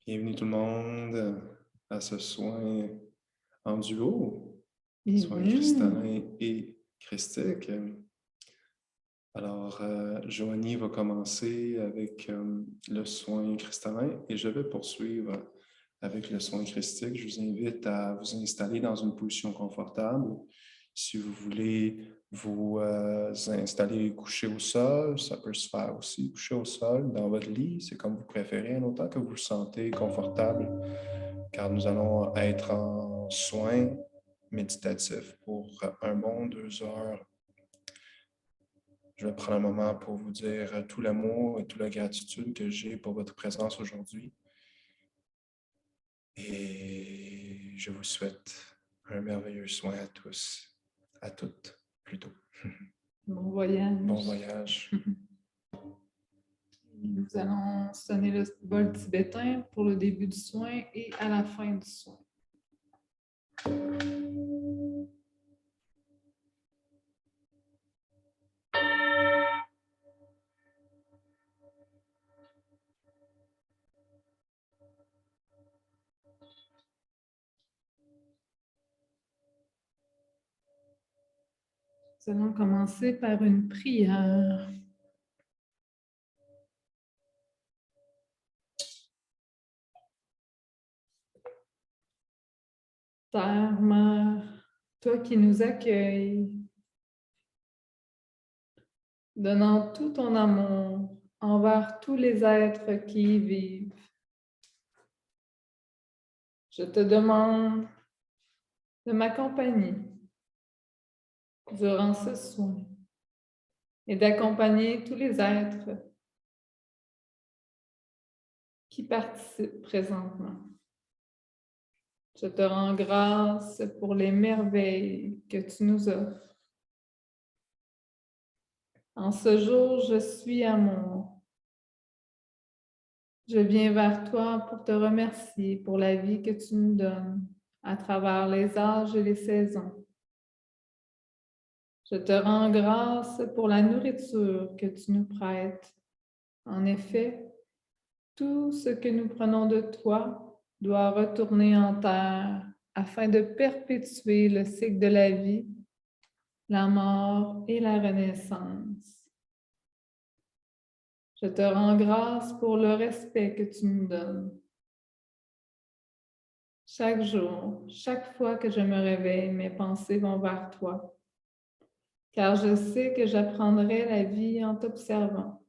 Bienvenue tout le monde à ce soin en duo, soin Bienvenue. cristallin et christique. Alors, Joanie va commencer avec le soin cristallin et je vais poursuivre avec le soin christique. Je vous invite à vous installer dans une position confortable. Si vous voulez vous installer couché au sol, ça peut se faire aussi couché au sol dans votre lit, c'est comme vous préférez, en autant que vous vous sentez confortable, car nous allons être en soin méditatif pour 2 heures. Je vais prendre un moment pour vous dire tout l'amour et toute la gratitude que j'ai pour votre présence aujourd'hui. Et je vous souhaite un merveilleux soin à tous, à toutes plutôt. Bon voyage. Bon voyage. Nous allons sonner le bol tibétain pour le début du soin et à la fin du soin. Nous allons commencer par une prière. Terre, Mère, toi qui nous accueilles, donnant tout ton amour envers tous les êtres qui y vivent, je te demande de m'accompagner durant ce soin et d'accompagner tous les êtres qui participent présentement. Je te rends grâce pour les merveilles que tu nous offres. En ce jour, je suis amour. Je viens vers toi pour te remercier pour la vie que tu nous donnes à travers les âges et les saisons. Je te rends grâce pour la nourriture que tu nous prêtes. En effet, tout ce que nous prenons de toi doit retourner en terre afin de perpétuer le cycle de la vie, la mort et la renaissance. Je te rends grâce pour le respect que tu nous donnes. Chaque jour, chaque fois que je me réveille, mes pensées vont vers toi, car je sais que j'apprendrai la vie en t'observant.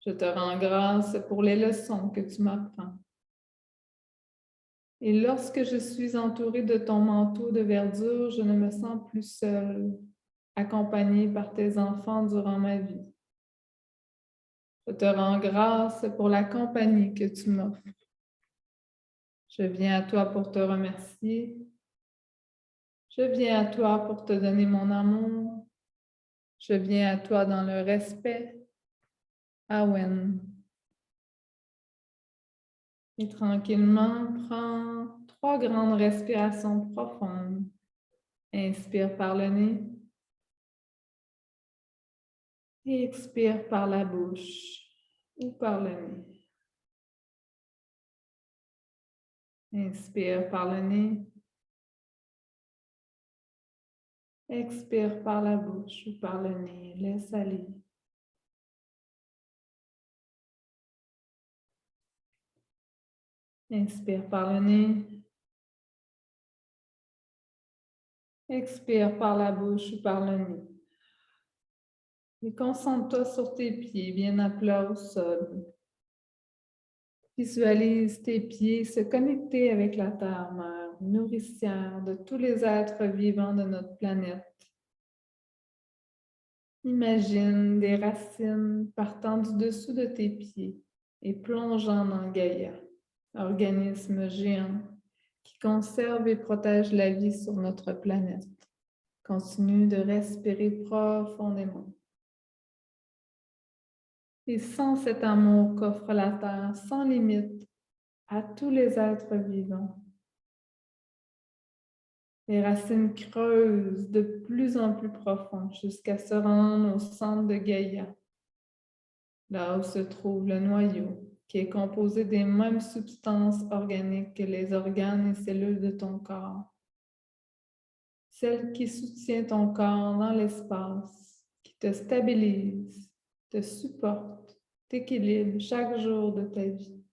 Je te rends grâce pour les leçons que tu m'apprends. Et lorsque je suis entourée de ton manteau de verdure, je ne me sens plus seule, accompagnée par tes enfants durant ma vie. Je te rends grâce pour la compagnie que tu m'offres. Je viens à toi pour te remercier. Je viens à toi pour te donner mon amour. Je viens à toi dans le respect. Awen. Et tranquillement, prends 3 grandes respirations profondes. Inspire par le nez. Et expire par la bouche ou par le nez. Inspire par le nez. Expire par la bouche ou par le nez. Laisse aller. Inspire par le nez. Expire par la bouche ou par le nez. Et concentre-toi sur tes pieds bien à plat au sol. Visualise tes pieds se connecter avec la terre-mère, nourricière de tous les êtres vivants de notre planète. Imagine des racines partant du dessous de tes pieds et plongeant dans Gaïa, organisme géant qui conserve et protège la vie sur notre planète. Continue de respirer profondément. Et sans cet amour qu'offre la Terre sans limite à tous les êtres vivants, les racines creusent de plus en plus profond jusqu'à se rendre au centre de Gaïa, là où se trouve le noyau, qui est composée des mêmes substances organiques que les organes et cellules de ton corps. Celle qui soutient ton corps dans l'espace, qui te stabilise, te supporte, t'équilibre chaque jour de ta vie.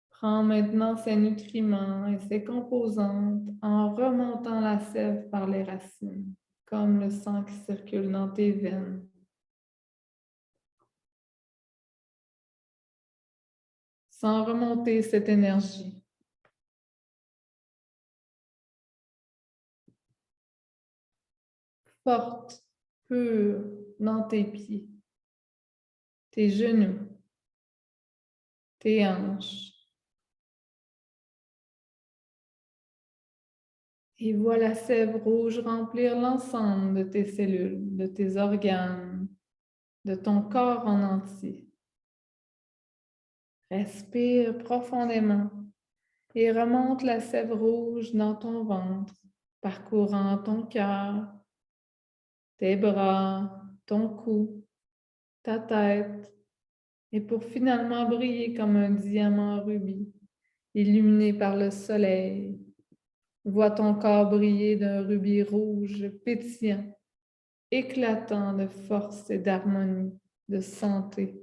Prends maintenant ces nutriments et ces composantes en remontant la sève par les racines, comme le sang qui circule dans tes veines. Sans remonter cette énergie. Forte, pure, dans tes pieds, tes genoux, tes hanches. Et vois la sève rouge remplir l'ensemble de tes cellules, de tes organes, de ton corps en entier. Respire profondément et remonte la sève rouge dans ton ventre, parcourant ton cœur, tes bras, ton cou, ta tête, et pour finalement briller comme un diamant rubis, illuminé par le soleil. Vois ton corps briller d'un rubis rouge pétillant, éclatant de force et d'harmonie, de santé.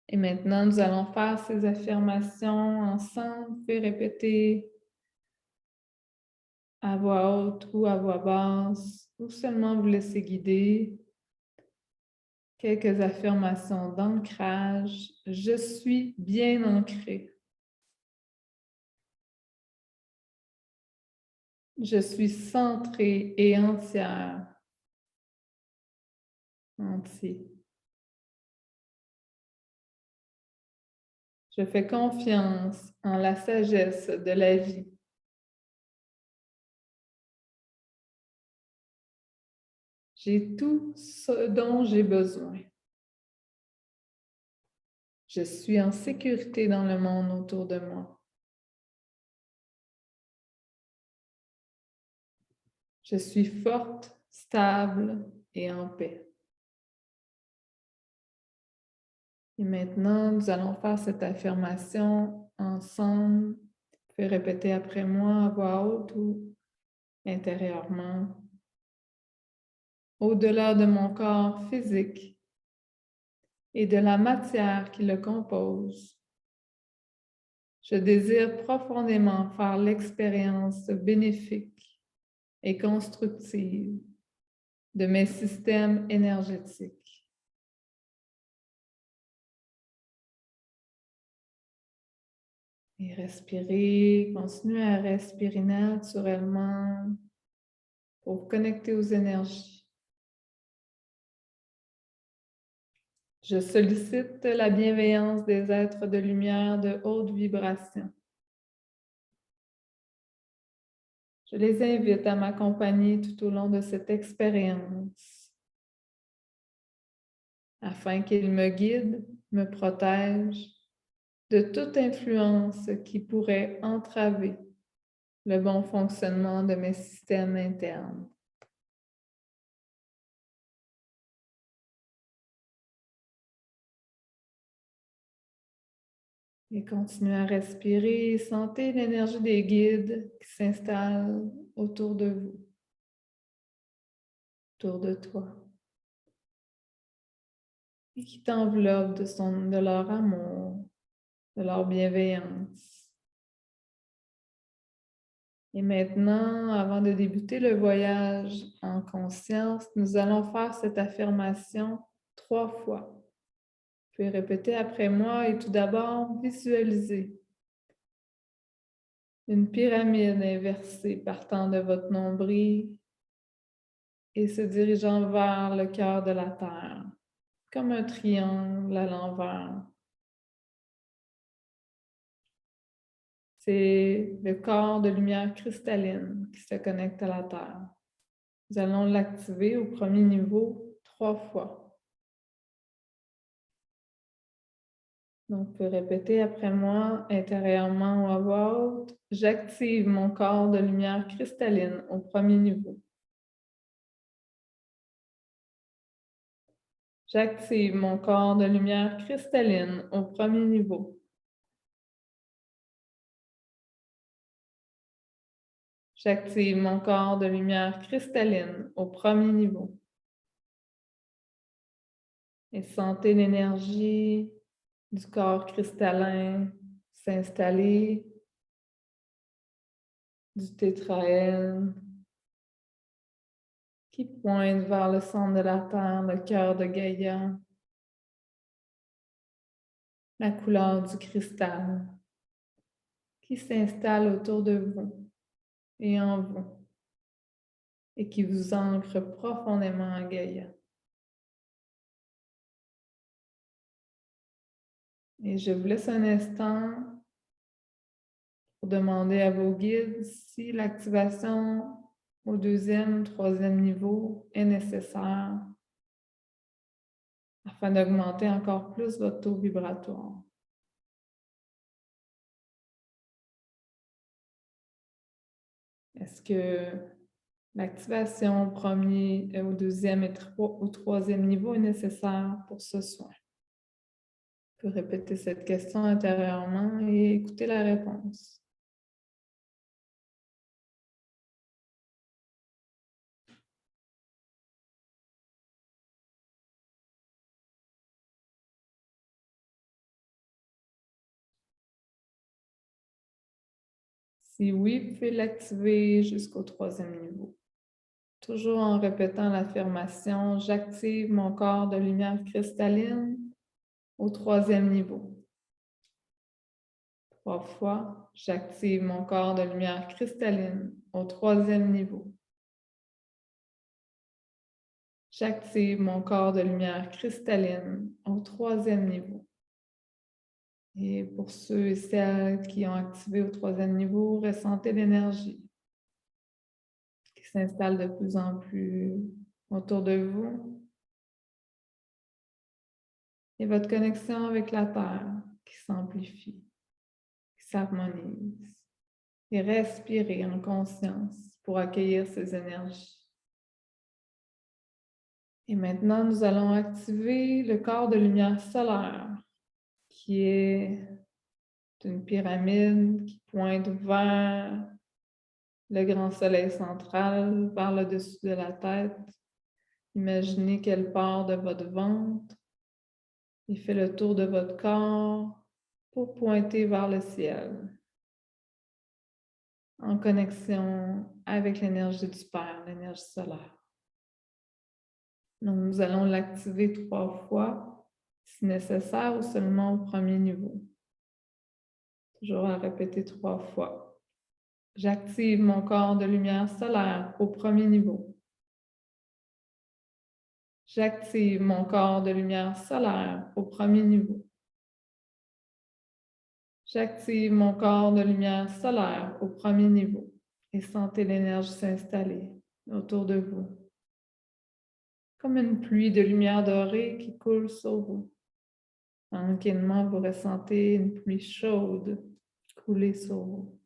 Et maintenant, nous allons faire ces affirmations ensemble. Fais répéter à voix haute ou à voix basse, ou seulement vous laisser guider. Quelques affirmations d'ancrage. Je suis bien ancré. Je suis centrée et entière. Entier. Je fais confiance en la sagesse de la vie. J'ai tout ce dont j'ai besoin. Je suis en sécurité dans le monde autour de moi. Je suis forte, stable et en paix. Et maintenant, nous allons faire cette affirmation ensemble. Vous pouvez répéter après moi à voix haute ou intérieurement. Au-delà de mon corps physique et de la matière qui le compose, je désire profondément faire l'expérience bénéfique et constructive de mes systèmes énergétiques. Et respirez, continuez à respirer naturellement pour vous connecter aux énergies. Je sollicite la bienveillance des êtres de lumière de haute vibration. Je les invite à m'accompagner tout au long de cette expérience afin qu'ils me guident, me protègent de toute influence qui pourrait entraver le bon fonctionnement de mes systèmes internes. Et continuez à respirer, sentez l'énergie des guides qui s'installent autour de vous, autour de toi, et qui t'enveloppent de leur amour, de leur bienveillance. Et maintenant, avant de débuter le voyage en conscience, nous allons faire cette affirmation 3 fois. Vous pouvez répéter après moi et tout d'abord, visualisez une pyramide inversée partant de votre nombril et se dirigeant vers le cœur de la Terre, comme un triangle à l'envers. C'est le corps de lumière cristalline qui se connecte à la Terre. Nous allons l'activer au premier niveau 3 fois. Donc, vous pouvez répéter après moi, intérieurement ou à voix haute. J'active mon corps de lumière cristalline au premier niveau. J'active mon corps de lumière cristalline au premier niveau. J'active mon corps de lumière cristalline au premier niveau. Et sentez l'énergie du corps cristallin s'installer, du tétraèdre qui pointe vers le centre de la Terre, le cœur de Gaïa, la couleur du cristal qui s'installe autour de vous et en vous et qui vous ancre profondément en Gaïa. Et je vous laisse un instant pour demander à vos guides si l'activation au deuxième, troisième niveau est nécessaire afin d'augmenter encore plus votre taux vibratoire. Est-ce que l'activation au premier, au deuxième et au troisième niveau est nécessaire pour ce soin? Vous pouvez répéter cette question intérieurement et écouter la réponse. Si oui, vous pouvez l'activer jusqu'au troisième niveau. Toujours en répétant l'affirmation « J'active mon corps de lumière cristalline au troisième niveau ». 3 fois, j'active mon corps de lumière cristalline au troisième niveau. J'active mon corps de lumière cristalline au troisième niveau. Et pour ceux et celles qui ont activé au troisième niveau, ressentez l'énergie qui s'installe de plus en plus autour de vous. Et votre connexion avec la Terre qui s'amplifie, qui s'harmonise. Et respirez en conscience pour accueillir ces énergies. Et maintenant, nous allons activer le corps de lumière solaire qui est une pyramide qui pointe vers le grand soleil central, vers le dessus de la tête. Imaginez qu'elle part de votre ventre et fait le tour de votre corps pour pointer vers le ciel, en connexion avec l'énergie du Père, l'énergie solaire. Donc, nous allons l'activer 3 fois, si nécessaire, ou seulement au premier niveau. Toujours à répéter 3 fois. J'active mon corps de lumière solaire au premier niveau. J'active mon corps de lumière solaire au premier niveau. J'active mon corps de lumière solaire au premier niveau. Et sentez l'énergie s'installer autour de vous. Comme une pluie de lumière dorée qui coule sur vous. Tranquillement, vous ressentez une pluie chaude couler sur vous.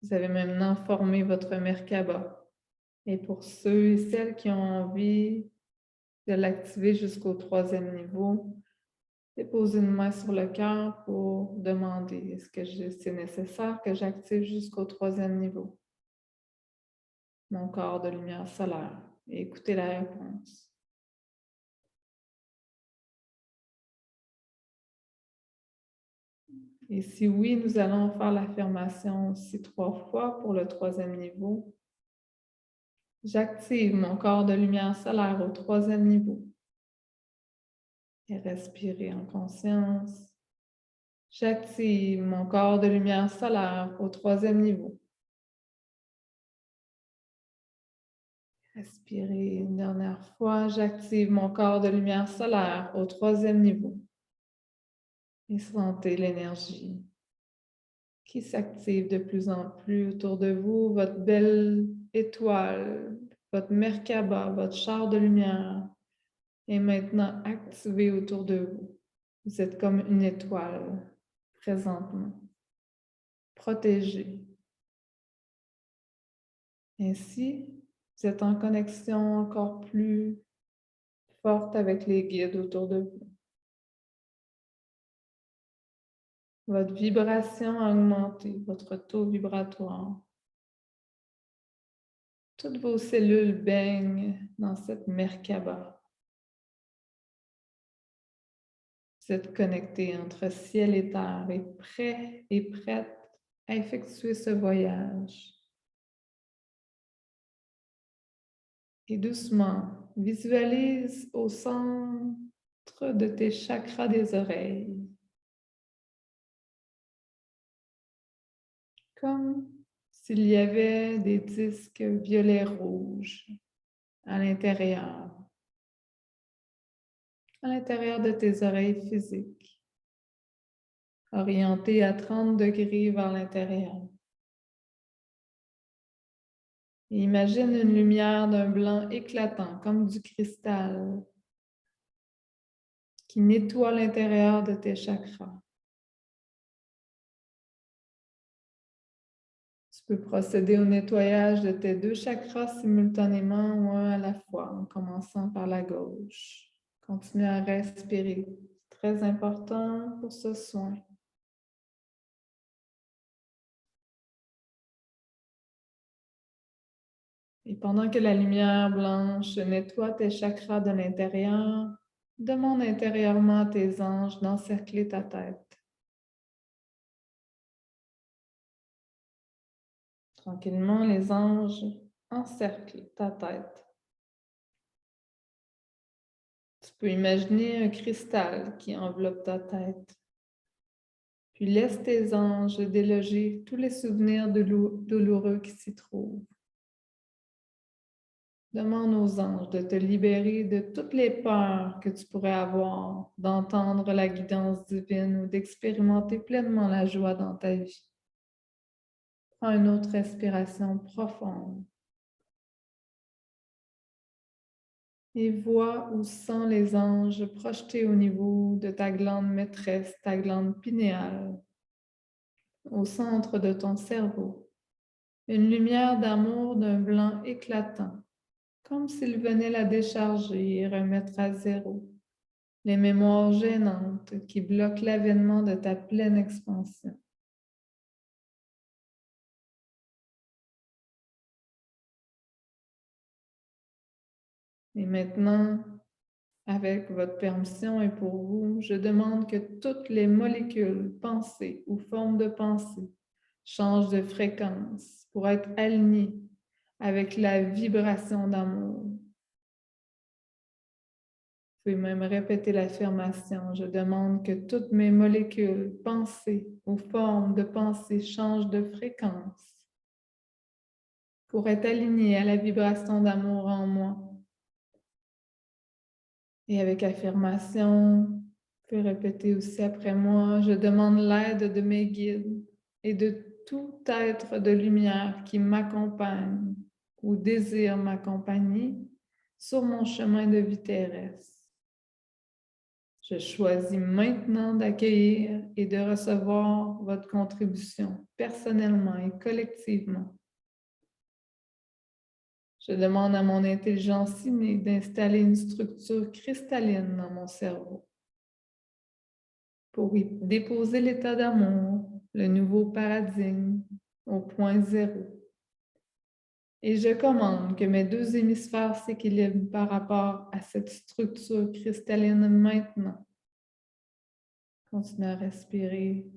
Vous avez maintenant formé votre Merkaba. Et pour ceux et celles qui ont envie de l'activer jusqu'au troisième niveau, déposez une main sur le cœur pour demander est-ce que c'est nécessaire que j'active jusqu'au troisième niveau mon corps de lumière solaire et écoutez la réponse. Et si oui, nous allons faire l'affirmation aussi 3 fois pour le troisième niveau. J'active mon corps de lumière solaire au troisième niveau. Et respirez en conscience. J'active mon corps de lumière solaire au troisième niveau. Respirez une dernière fois. J'active mon corps de lumière solaire au troisième niveau. Et sentez l'énergie qui s'active de plus en plus autour de vous, votre belle étoile, votre Merkaba, votre char de lumière est maintenant activé autour de vous. Vous êtes comme une étoile présentement, protégée. Ainsi, vous êtes en connexion encore plus forte avec les guides autour de vous. Votre vibration a augmenté, votre taux vibratoire. Toutes vos cellules baignent dans cette Merkaba. Vous êtes connecté entre ciel et terre et prêt et prête à effectuer ce voyage. Et doucement, visualise au centre de tes chakras des oreilles, comme s'il y avait des disques violet-rouge à l'intérieur de tes oreilles physiques, orientées à 30 degrés vers l'intérieur. Et imagine une lumière d'un blanc éclatant, comme du cristal, qui nettoie l'intérieur de tes chakras. Tu peux procéder au nettoyage de tes 2 chakras simultanément ou un à la fois, en commençant par la gauche. Continue à respirer. C'est très important pour ce soin. Et pendant que la lumière blanche nettoie tes chakras de l'intérieur, demande intérieurement à tes anges d'encercler ta tête. Tranquillement, les anges encerclent ta tête. Tu peux imaginer un cristal qui enveloppe ta tête. Puis laisse tes anges déloger tous les souvenirs douloureux qui s'y trouvent. Demande aux anges de te libérer de toutes les peurs que tu pourrais avoir d'entendre la guidance divine ou d'expérimenter pleinement la joie dans ta vie. Prends une autre respiration profonde. Et vois ou sens les anges projetés au niveau de ta glande maîtresse, ta glande pinéale, au centre de ton cerveau. Une lumière d'amour d'un blanc éclatant, comme s'il venait la décharger et remettre à zéro les mémoires gênantes qui bloquent l'avènement de ta pleine expansion. Et maintenant, avec votre permission et pour vous, je demande que toutes les molécules, pensées ou formes de pensée changent de fréquence pour être alignées avec la vibration d'amour. Vous pouvez même répéter l'affirmation. Je demande que toutes mes molécules, pensées ou formes de pensée changent de fréquence pour être alignées à la vibration d'amour en moi. Et avec affirmation, vous pouvez répéter aussi après moi, je demande l'aide de mes guides et de tout être de lumière qui m'accompagne ou désire m'accompagner sur mon chemin de vie terrestre. Je choisis maintenant d'accueillir et de recevoir votre contribution personnellement et collectivement. Je demande à mon intelligence innée d'installer une structure cristalline dans mon cerveau pour y déposer l'état d'amour, le nouveau paradigme au point zéro. Et je commande que mes 2 hémisphères s'équilibrent par rapport à cette structure cristalline maintenant. Continue à respirer.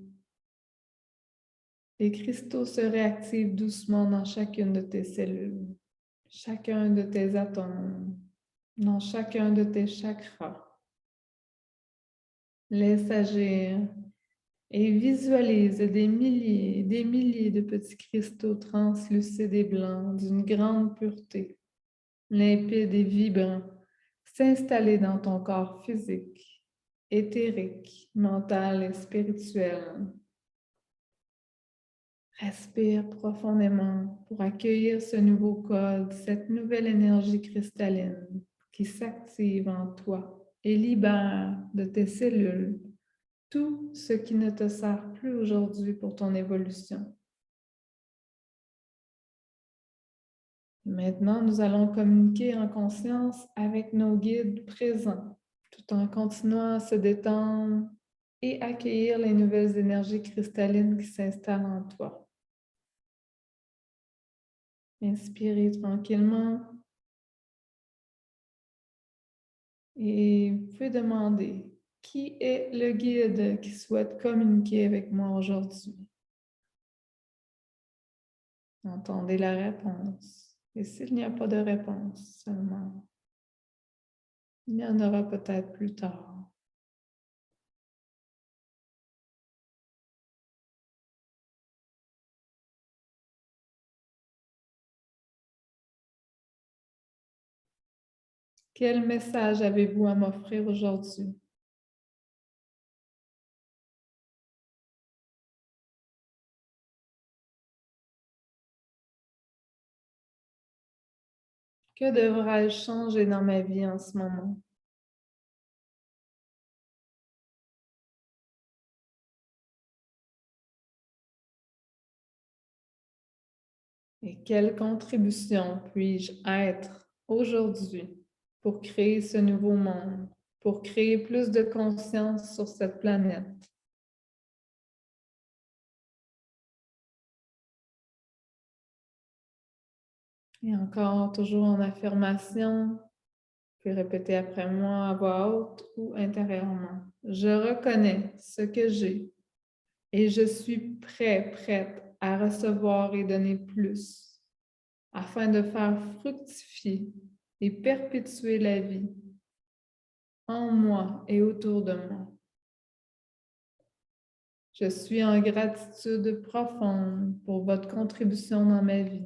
Les cristaux se réactivent doucement dans chacune de tes cellules, chacun de tes atomes, dans chacun de tes chakras. Laisse agir et visualise des milliers de petits cristaux translucides et blancs d'une grande pureté, limpides et vibrants, s'installer dans ton corps physique, éthérique, mental et spirituel. Respire profondément pour accueillir ce nouveau code, cette nouvelle énergie cristalline qui s'active en toi et libère de tes cellules tout ce qui ne te sert plus aujourd'hui pour ton évolution. Maintenant, nous allons communiquer en conscience avec nos guides présents, tout en continuant à se détendre et accueillir les nouvelles énergies cristallines qui s'installent en toi. Inspirez tranquillement et vous pouvez demander qui est le guide qui souhaite communiquer avec moi aujourd'hui. Entendez la réponse. Et s'il n'y a pas de réponse seulement, il y en aura peut-être plus tard. Quel message avez-vous à m'offrir aujourd'hui? Que devrais-je changer dans ma vie en ce moment? Et quelle contribution puis-je être aujourd'hui pour créer ce nouveau monde, pour créer plus de conscience sur cette planète? Et encore, toujours en affirmation, vous pouvez répéter après moi à voix haute ou intérieurement. Je reconnais ce que j'ai et je suis prête à recevoir et donner plus afin de faire fructifier et perpétuer la vie en moi et autour de moi. Je suis en gratitude profonde pour votre contribution dans ma vie,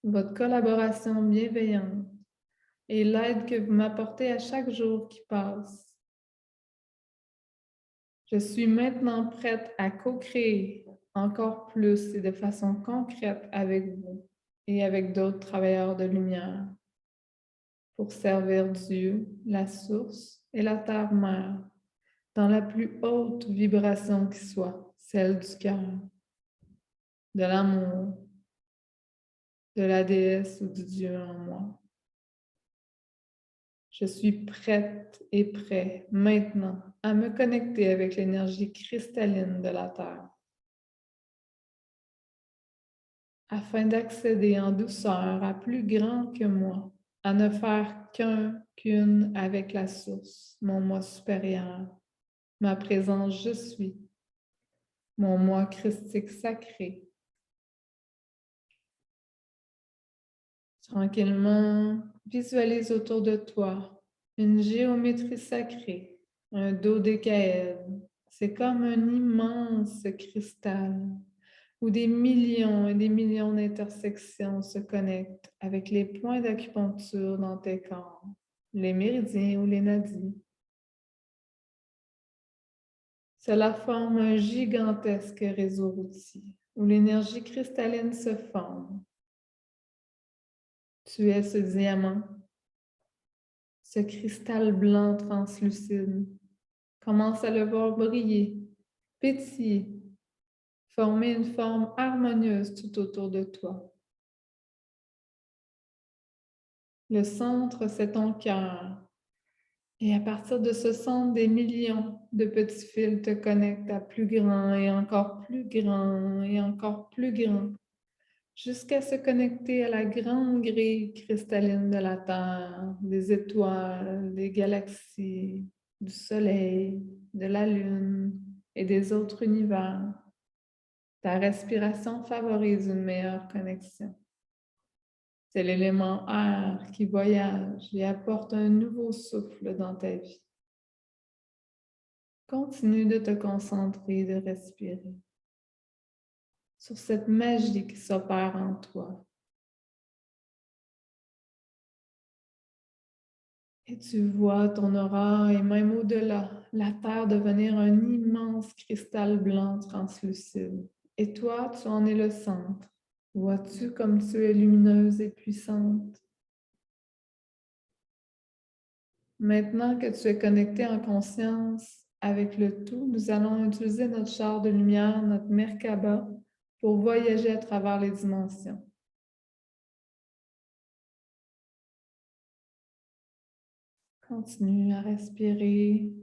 votre collaboration bienveillante et l'aide que vous m'apportez à chaque jour qui passe. Je suis maintenant prête à co-créer encore plus et de façon concrète avec vous et avec d'autres travailleurs de lumière pour servir Dieu, la source et la terre-mère dans la plus haute vibration qui soit, celle du cœur, de l'amour, de la déesse ou du Dieu en moi. Je suis prête et prêt maintenant à me connecter avec l'énergie cristalline de la Terre afin d'accéder en douceur à plus grand que moi, à ne faire qu'une avec la source, mon moi supérieur, ma présence je suis, mon moi christique sacré. Tranquillement, visualise autour de toi une géométrie sacrée, un dodécaèdre. C'est comme un immense cristal où des millions et des millions d'intersections se connectent avec les points d'acupuncture dans tes corps, les méridiens ou les nadis. Cela forme un gigantesque réseau routier où l'énergie cristalline se forme. Tu es ce diamant, ce cristal blanc translucide. Commence à le voir briller, pétiller, former une forme harmonieuse tout autour de toi. Le centre, c'est ton cœur. Et à partir de ce centre, des millions de petits fils te connectent à plus grand et encore plus grand et encore plus grand, jusqu'à se connecter à la grande grille cristalline de la Terre, des étoiles, des galaxies, du Soleil, de la Lune et des autres univers. Ta respiration favorise une meilleure connexion. C'est l'élément air qui voyage et apporte un nouveau souffle dans ta vie. Continue de te concentrer, de respirer sur cette magie qui s'opère en toi. Et tu vois ton aura et même au-delà, la Terre devenir un immense cristal blanc translucide. Et toi, tu en es le centre. Vois-tu comme tu es lumineuse et puissante? Maintenant que tu es connecté en conscience avec le tout, nous allons utiliser notre char de lumière, notre Merkaba, pour voyager à travers les dimensions. Continue à respirer.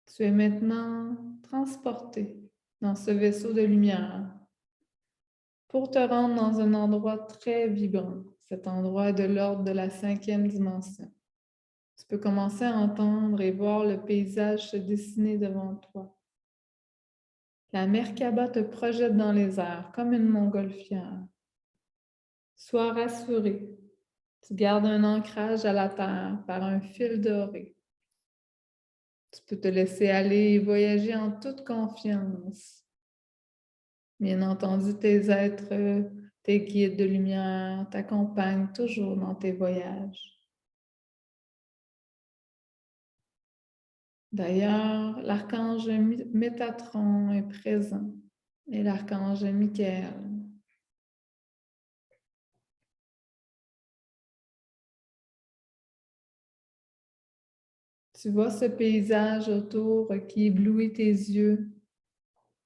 Tu es maintenant transporté dans ce vaisseau de lumière pour te rendre dans un endroit très vibrant. Cet endroit est de l'ordre de la 5e dimension. Tu peux commencer à entendre et voir le paysage se dessiner devant toi. La Merkaba te projette dans les airs comme une montgolfière. Sois rassuré. Tu gardes un ancrage à la terre par un fil doré. Tu peux te laisser aller et voyager en toute confiance. Bien entendu, tes êtres, tes guides de lumière t'accompagnent toujours dans tes voyages. D'ailleurs, l'archange Métatron est présent et l'archange Michael. Tu vois ce paysage autour qui éblouit tes yeux.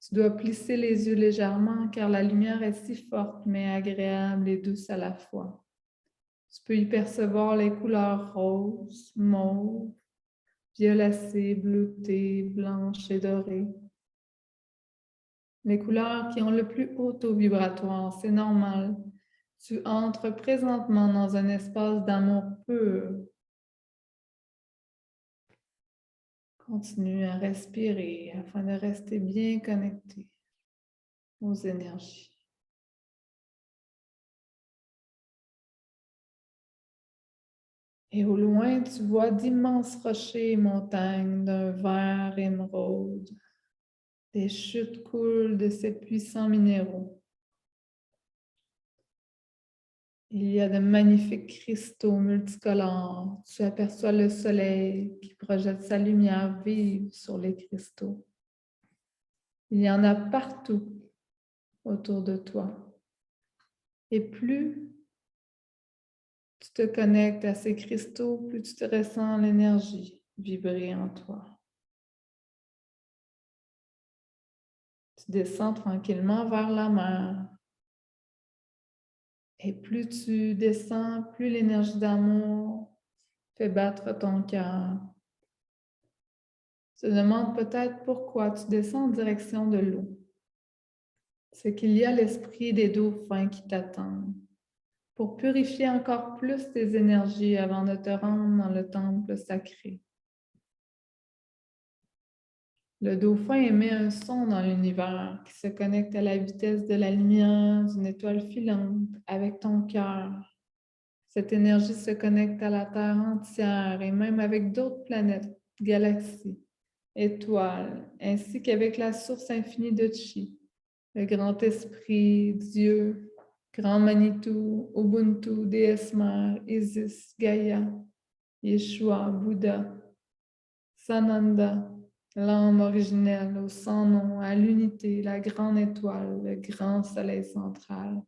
Tu dois plisser les yeux légèrement car la lumière est si forte mais agréable et douce à la fois. Tu peux y percevoir les couleurs roses, mauve, violacées, bleutées, blanches et dorées. Les couleurs qui ont le plus haut taux vibratoire, c'est normal. Tu entres présentement dans un espace d'amour pur. Continue à respirer afin de rester bien connecté aux énergies. Et au loin, tu vois d'immenses rochers et montagnes d'un vert émeraude. Des chutes coulent de ces puissants minéraux. Il y a de magnifiques cristaux multicolores. Tu aperçois le soleil qui projette sa lumière vive sur les cristaux. Il y en a partout autour de toi. Et plus tu te connectes à ces cristaux, plus tu te ressens l'énergie vibrer en toi. Tu descends tranquillement vers la mer. Et plus tu descends, plus l'énergie d'amour fait battre ton cœur. Tu te demandes peut-être pourquoi tu descends en direction de l'eau. C'est qu'il y a l'esprit des dauphins qui t'attendent pour purifier encore plus tes énergies avant de te rendre dans le temple sacré. Le dauphin émet un son dans l'univers qui se connecte à la vitesse de la lumière d'une étoile filante avec ton cœur. Cette énergie se connecte à la Terre entière et même avec d'autres planètes, galaxies, étoiles, ainsi qu'avec la source infinie de Chi, le grand esprit, Dieu, grand Manitou, Ubuntu, déesse mère, Isis, Gaïa, Yeshua, Bouddha, Sananda, l'âme originelle au sans nom, à l'unité, la grande étoile, le grand soleil central,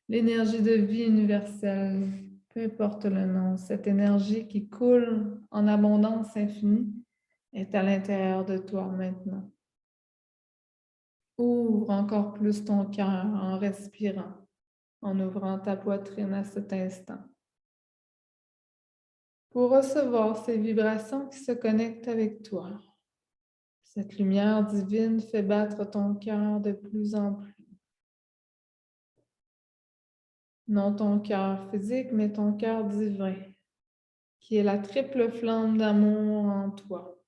l'énergie de vie universelle, peu importe le nom, cette énergie qui coule en abondance infinie est à l'intérieur de toi maintenant. Ouvre encore plus ton cœur en respirant, en ouvrant ta poitrine à cet instant. Pour recevoir ces vibrations qui se connectent avec toi. Cette lumière divine fait battre ton cœur de plus en plus. Non ton cœur physique, mais ton cœur divin, qui est la triple flamme d'amour en toi.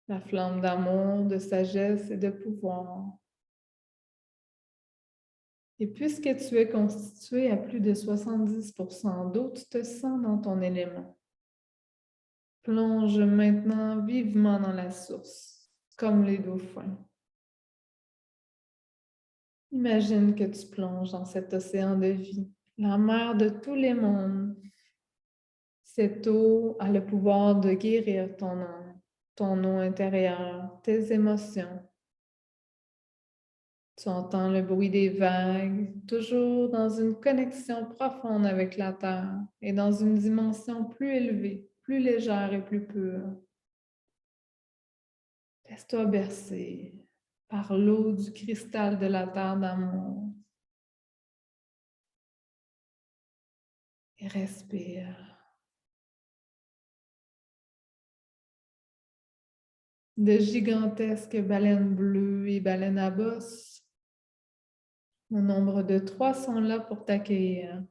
La flamme d'amour, de sagesse et de pouvoir. Et puisque tu es constitué à plus de 70% d'eau, tu te sens dans ton élément. Plonge maintenant vivement dans la source, comme les dauphins. Imagine que tu plonges dans cet océan de vie, la mer de tous les mondes. Cette eau a le pouvoir de guérir ton âme, ton eau intérieure, tes émotions. Tu entends le bruit des vagues, toujours dans une connexion profonde avec la terre et dans une dimension plus élevée, plus légère et plus pure. Laisse-toi bercer par l'eau du cristal de la terre d'amour. Et respire. De gigantesques baleines bleues et baleines à bosse, au nombre de 3 sont là pour t'accueillir.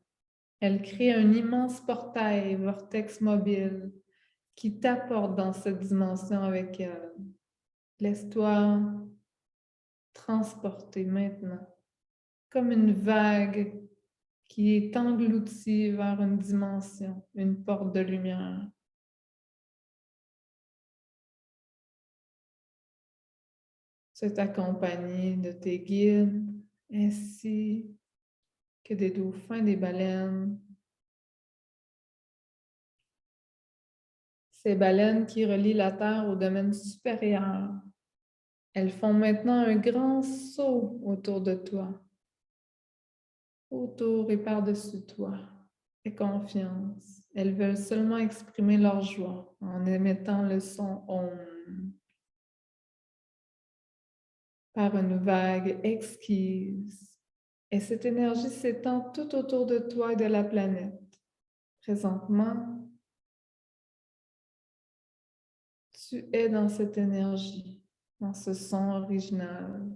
Elles créent un immense portail, vortex mobile, qui t'apporte dans cette dimension avec elles. Laisse-toi transporter maintenant, comme une vague qui est engloutie vers une dimension, une porte de lumière. Tu es accompagné de tes guides, ainsi que des dauphins, des baleines. Ces baleines qui relient la Terre au domaine supérieur. Elles font maintenant un grand saut autour de toi, autour et par-dessus toi. Aie confiance. Elles veulent seulement exprimer leur joie en émettant le son Om par une vague exquise. Et cette énergie s'étend tout autour de toi et de la planète. Présentement, tu es dans cette énergie, dans ce son original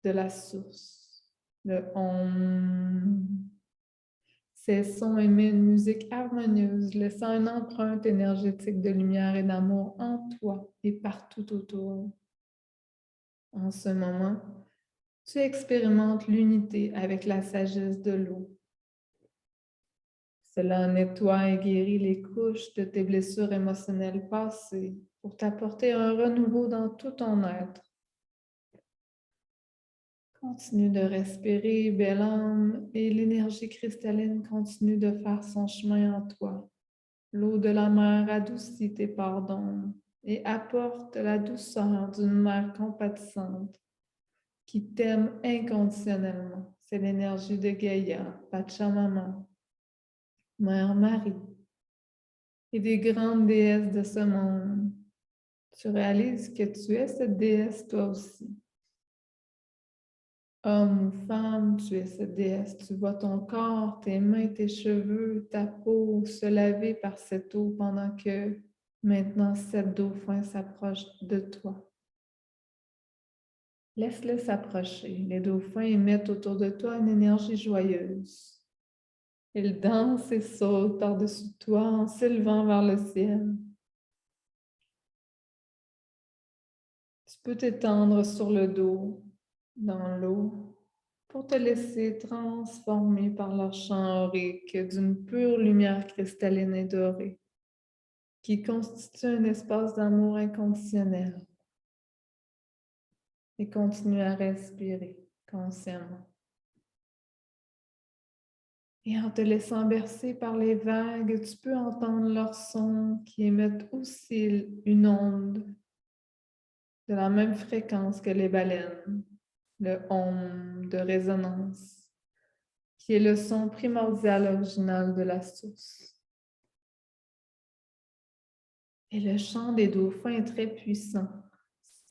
de la source, le Om. Ces sons émettent une musique harmonieuse, laissant une empreinte énergétique de lumière et d'amour en toi et partout autour. En ce moment, tu expérimentes l'unité avec la sagesse de l'eau. Cela nettoie et guérit les couches de tes blessures émotionnelles passées pour t'apporter un renouveau dans tout ton être. Continue de respirer, belle âme, et l'énergie cristalline continue de faire son chemin en toi. L'eau de la mer adoucit tes pardons et apporte la douceur d'une mère compatissante qui t'aime inconditionnellement. C'est l'énergie de Gaïa, Pachamama, Mère Marie et des grandes déesses de ce monde. Tu réalises que tu es cette déesse toi aussi. Homme ou femme, tu es cette déesse. Tu vois ton corps, tes mains, tes cheveux, ta peau se laver par cette eau pendant que maintenant 7 dauphins s'approchent de toi. Laisse-les s'approcher. Les dauphins émettent autour de toi une énergie joyeuse. Ils dansent et sautent par-dessus toi en s'élevant vers le ciel. Tu peux t'étendre sur le dos, dans l'eau, pour te laisser transformer par leur chant aurique d'une pure lumière cristalline et dorée, qui constitue un espace d'amour inconditionnel. Et continue à respirer consciemment. Et en te laissant bercer par les vagues, tu peux entendre leurs sons qui émettent aussi une onde de la même fréquence que les baleines, le Om de résonance, qui est le son primordial original de la source. Et le chant des dauphins est très puissant.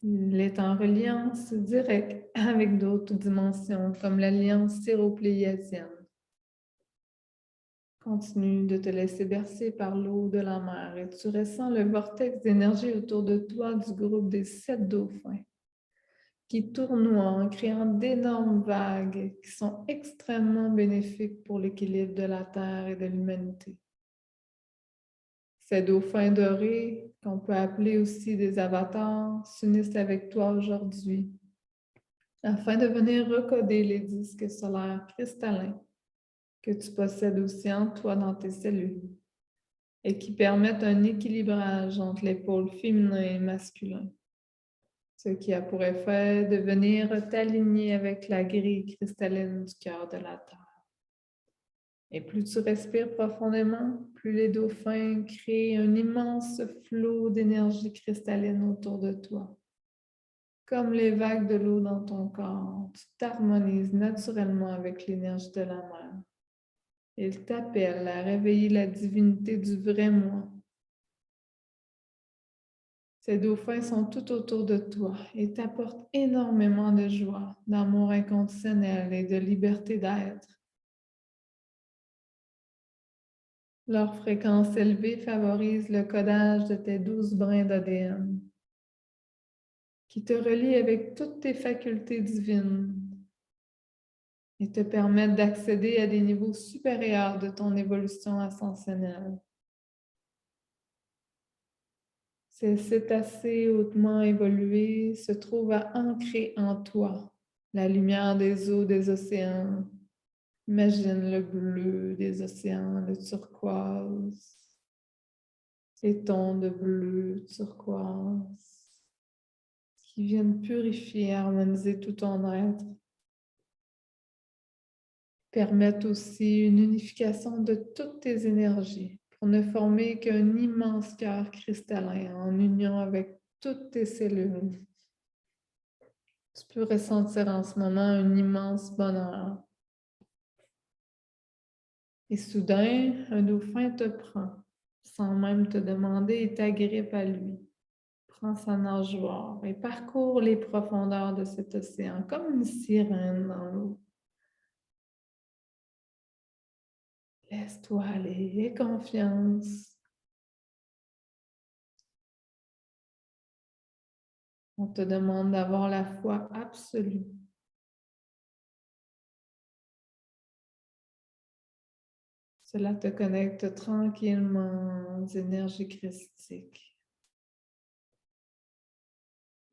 Il est en reliance directe avec d'autres dimensions, comme l'alliance syro-pléiadienne. Continue de te laisser bercer par l'eau de la mer et tu ressens le vortex d'énergie autour de toi du groupe des 7 dauphins qui tournoient en créant d'énormes vagues qui sont extrêmement bénéfiques pour l'équilibre de la Terre et de l'humanité. Ces dauphins dorés, qu'on peut appeler aussi des avatars, s'unissent avec toi aujourd'hui afin de venir recoder les disques solaires cristallins que tu possèdes aussi en toi dans tes cellules et qui permettent un équilibrage entre les pôles féminins et masculins, ce qui a pour effet de venir t'aligner avec la grille cristalline du cœur de la Terre. Et plus tu respires profondément, plus les dauphins créent un immense flot d'énergie cristalline autour de toi. Comme les vagues de l'eau dans ton corps, tu t'harmonises naturellement avec l'énergie de la mer. Il t'appelle à réveiller la divinité du vrai moi. Ces dauphins sont tout autour de toi et t'apportent énormément de joie, d'amour inconditionnel et de liberté d'être. Leur fréquence élevée favorise le codage de tes 12 brins d'ADN qui te relient avec toutes tes facultés divines et te permettent d'accéder à des niveaux supérieurs de ton évolution ascensionnelle. Ces cétacés hautement évolués se trouvent à ancrer en toi la lumière des eaux des océans. Imagine le bleu des océans, le turquoise, les tons de bleu, turquoise, qui viennent purifier et harmoniser tout ton être. Permettent aussi une unification de toutes tes énergies pour ne former qu'un immense cœur cristallin en union avec toutes tes cellules. Tu peux ressentir en ce moment un immense bonheur. Et soudain, un dauphin te prend, sans même te demander, et t'agrippe à lui. Prends sa nageoire et parcours les profondeurs de cet océan comme une sirène dans l'eau. Laisse-toi aller, aie confiance. On te demande d'avoir la foi absolue. Cela te connecte tranquillement aux énergies christiques.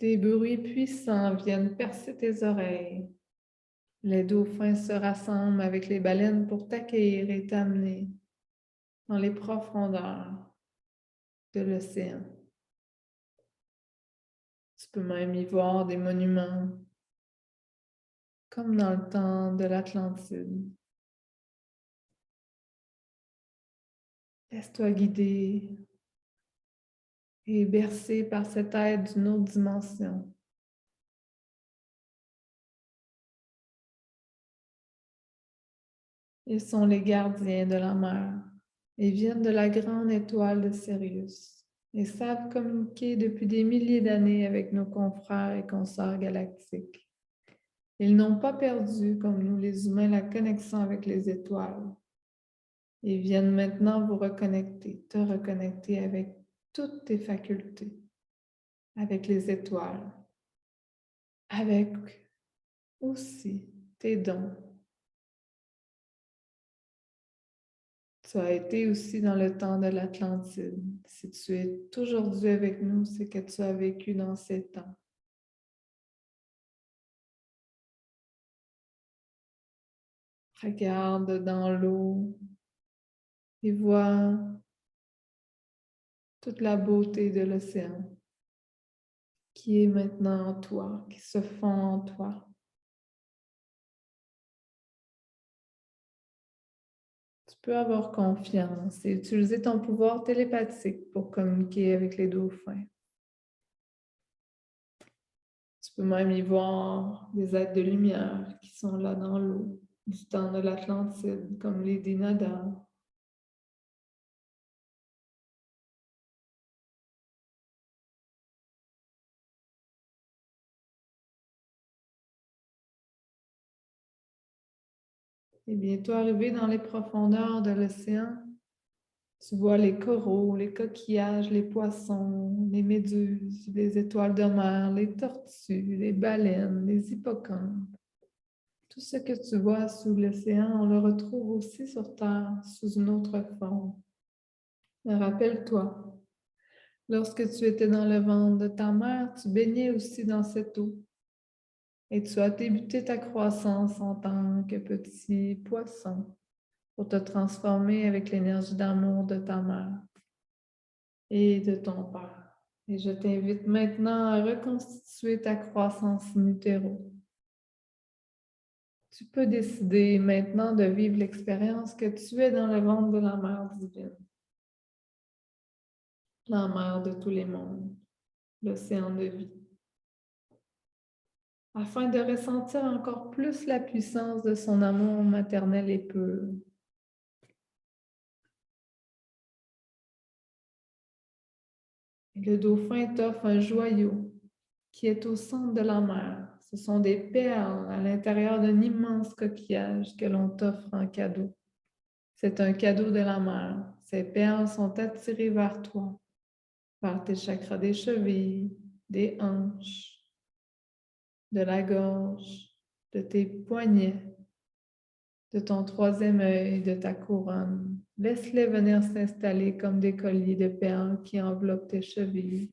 Des bruits puissants viennent percer tes oreilles. Les dauphins se rassemblent avec les baleines pour t'accueillir et t'amener dans les profondeurs de l'océan. Tu peux même y voir des monuments, comme dans le temps de l'Atlantide. Laisse-toi guider et bercer par cette aide d'une autre dimension. Ils sont les gardiens de la mer et viennent de la grande étoile de Sirius et savent communiquer depuis des milliers d'années avec nos confrères et consorts galactiques. Ils n'ont pas perdu, comme nous les humains, la connexion avec les étoiles. Ils viennent maintenant vous reconnecter, te reconnecter avec toutes tes facultés, avec les étoiles, avec aussi tes dons. Tu as été aussi dans le temps de l'Atlantide. Si tu es aujourd'hui avec nous, c'est que tu as vécu dans ces temps. Regarde dans l'eau et vois toute la beauté de l'océan qui est maintenant en toi, qui se fond en toi. Tu peux avoir confiance et utiliser ton pouvoir télépathique pour communiquer avec les dauphins. Tu peux même y voir des êtres de lumière qui sont là dans l'eau, du temps de l'Atlantide, comme les Dinadas. Et bientôt arrivé dans les profondeurs de l'océan, tu vois les coraux, les coquillages, les poissons, les méduses, les étoiles de mer, les tortues, les baleines, les hippocampes. Tout ce que tu vois sous l'océan, on le retrouve aussi sur Terre sous une autre forme. Mais rappelle-toi, lorsque tu étais dans le ventre de ta mère, tu baignais aussi dans cette eau. Et tu as débuté ta croissance en tant que petit poisson pour te transformer avec l'énergie d'amour de ta mère et de ton père. Et je t'invite maintenant à reconstituer ta croissance in utero. Tu peux décider maintenant de vivre l'expérience que tu es dans le ventre de la mère divine, la mère de tous les mondes, l'océan de vie, afin de ressentir encore plus la puissance de son amour maternel et pur. Et le dauphin t'offre un joyau qui est au centre de la mer. Ce sont des perles à l'intérieur d'un immense coquillage que l'on t'offre en cadeau. C'est un cadeau de la mer. Ces perles sont attirées vers toi, vers tes chakras des chevilles, des hanches, de la gorge, de tes poignets, de ton troisième œil, de ta couronne. Laisse-les venir s'installer comme des colliers de perles qui enveloppent tes chevilles,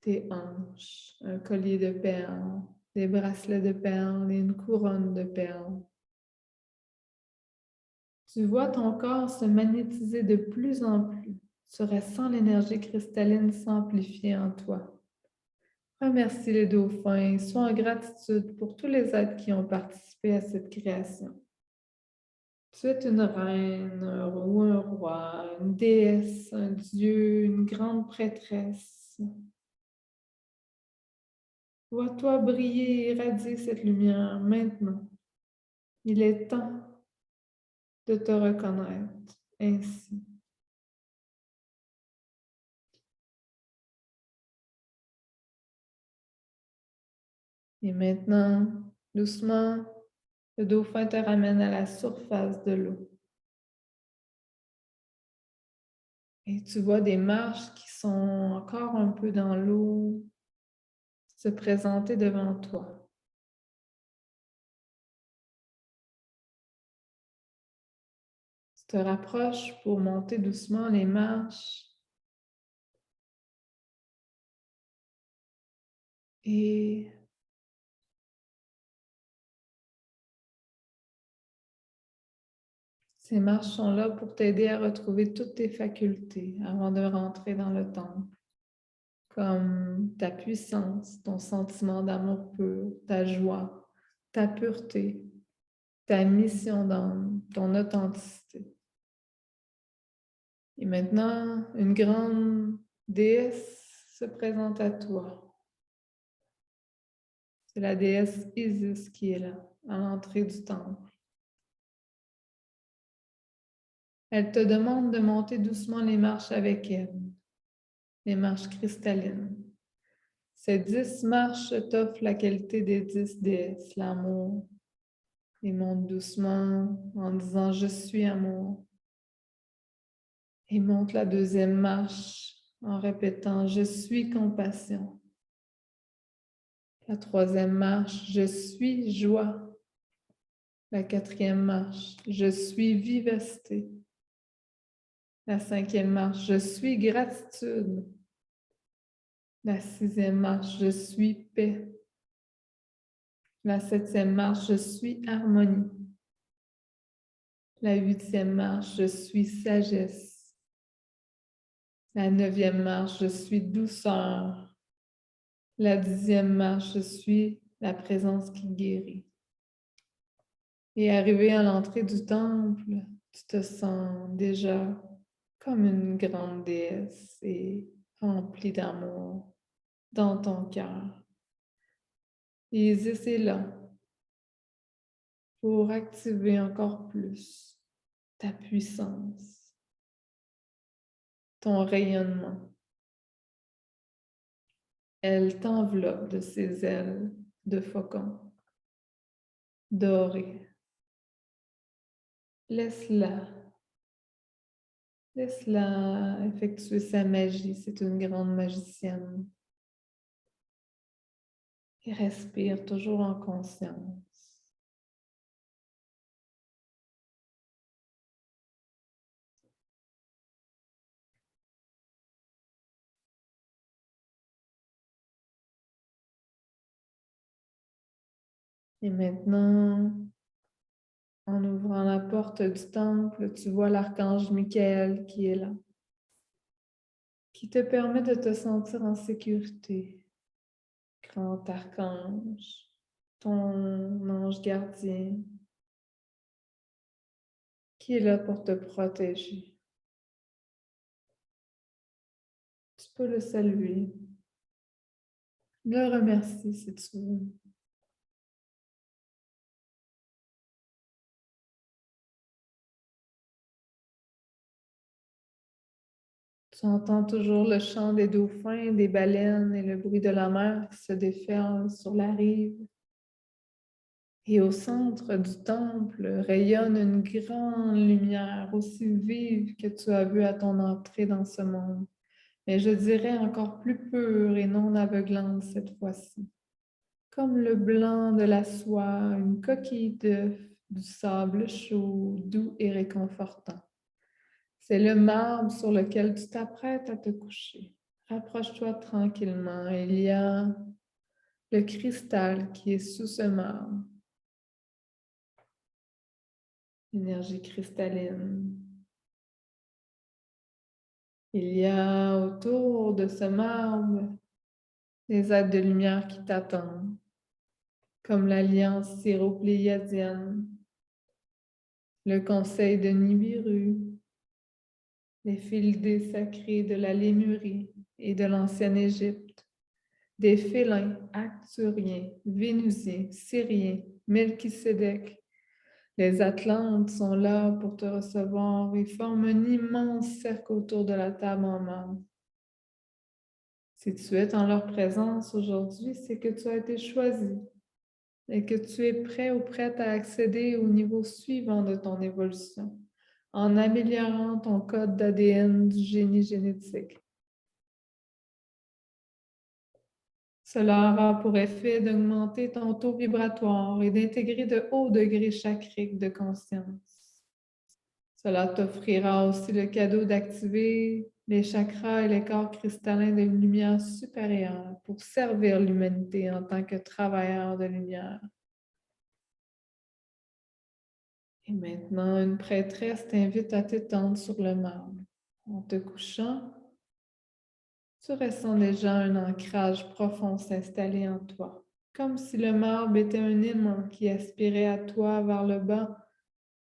tes hanches, un collier de perles, des bracelets de perles et une couronne de perles. Tu vois ton corps se magnétiser de plus en plus. Tu ressens l'énergie cristalline s'amplifier en toi. Remercie les dauphins, sois en gratitude pour tous les êtres qui ont participé à cette création. Tu es une reine ou un roi, une déesse, un dieu, une grande prêtresse. Vois-toi briller et irradier cette lumière maintenant. Il est temps de te reconnaître ainsi. Et maintenant, doucement, le dauphin te ramène à la surface de l'eau. Et tu vois des marches qui sont encore un peu dans l'eau se présenter devant toi. Tu te rapproches pour monter doucement les marches. Et ces marches sont là pour t'aider à retrouver toutes tes facultés avant de rentrer dans le temple, comme ta puissance, ton sentiment d'amour pur, ta joie, ta pureté, ta mission d'âme, ton authenticité. Et maintenant, une grande déesse se présente à toi. C'est la déesse Isis qui est là, à l'entrée du temple. Elle te demande de monter doucement les marches avec elle, les marches cristallines. Ces 10 marches t'offrent la qualité des 10 déesses, l'amour. Et monte doucement en disant « Je suis amour ». Et monte la deuxième marche en répétant « Je suis compassion ». La troisième marche « Je suis joie ». La quatrième marche « Je suis vivacité ». La cinquième marche « Je suis gratitude ». La sixième marche « Je suis paix ». La septième marche, je suis harmonie. La huitième marche, je suis sagesse. La neuvième marche, je suis douceur. La dixième marche, je suis la présence qui guérit. Et arrivé à l'entrée du temple, tu te sens déjà comme une grande déesse et remplie d'amour dans ton cœur. Et Isis est là pour activer encore plus ta puissance, ton rayonnement. Elle t'enveloppe de ses ailes de faucon dorées. Laisse-la. Laisse-la effectuer sa magie. C'est une grande magicienne. Et respire toujours en conscience. Et maintenant, en ouvrant la porte du temple, tu vois l'archange Michael qui est là, qui te permet de te sentir en sécurité. Grand archange, ton ange gardien, qui est là pour te protéger. Tu peux le saluer, le remercier si tu veux. Tu entends toujours le chant des dauphins, des baleines et le bruit de la mer qui se déferle sur la rive. Et au centre du temple rayonne une grande lumière aussi vive que tu as vue à ton entrée dans ce monde, mais je dirais encore plus pure et non aveuglante cette fois-ci. Comme le blanc de la soie, une coquille d'œuf, du sable chaud, doux et réconfortant. C'est le marbre sur lequel tu t'apprêtes à te coucher. Rapproche-toi tranquillement. Il y a le cristal qui est sous ce marbre. Énergie cristalline. Il y a autour de ce marbre des êtres de lumière qui t'attendent, comme l'Alliance syro-pléiadienne, le Conseil de Nibiru, les fildés sacrés de la Lémurie et de l'ancienne Égypte, des félins, acturiens, vénusiens, syriens, Melchisédek. Les Atlantes sont là pour te recevoir et forment un immense cercle autour de la table en marbre. Si tu es en leur présence aujourd'hui, c'est que tu as été choisi et que tu es prêt ou prête à accéder au niveau suivant de ton évolution en améliorant ton code d'ADN du génie génétique. Cela aura pour effet d'augmenter ton taux vibratoire et d'intégrer de hauts degrés chakriques de conscience. Cela t'offrira aussi le cadeau d'activer les chakras et les corps cristallins de lumière supérieure pour servir l'humanité en tant que travailleur de lumière. Et maintenant, une prêtresse t'invite à t'étendre sur le marbre. En te couchant, tu ressens déjà un ancrage profond s'installer en toi, comme si le marbre était un aimant qui aspirait à toi vers le bas,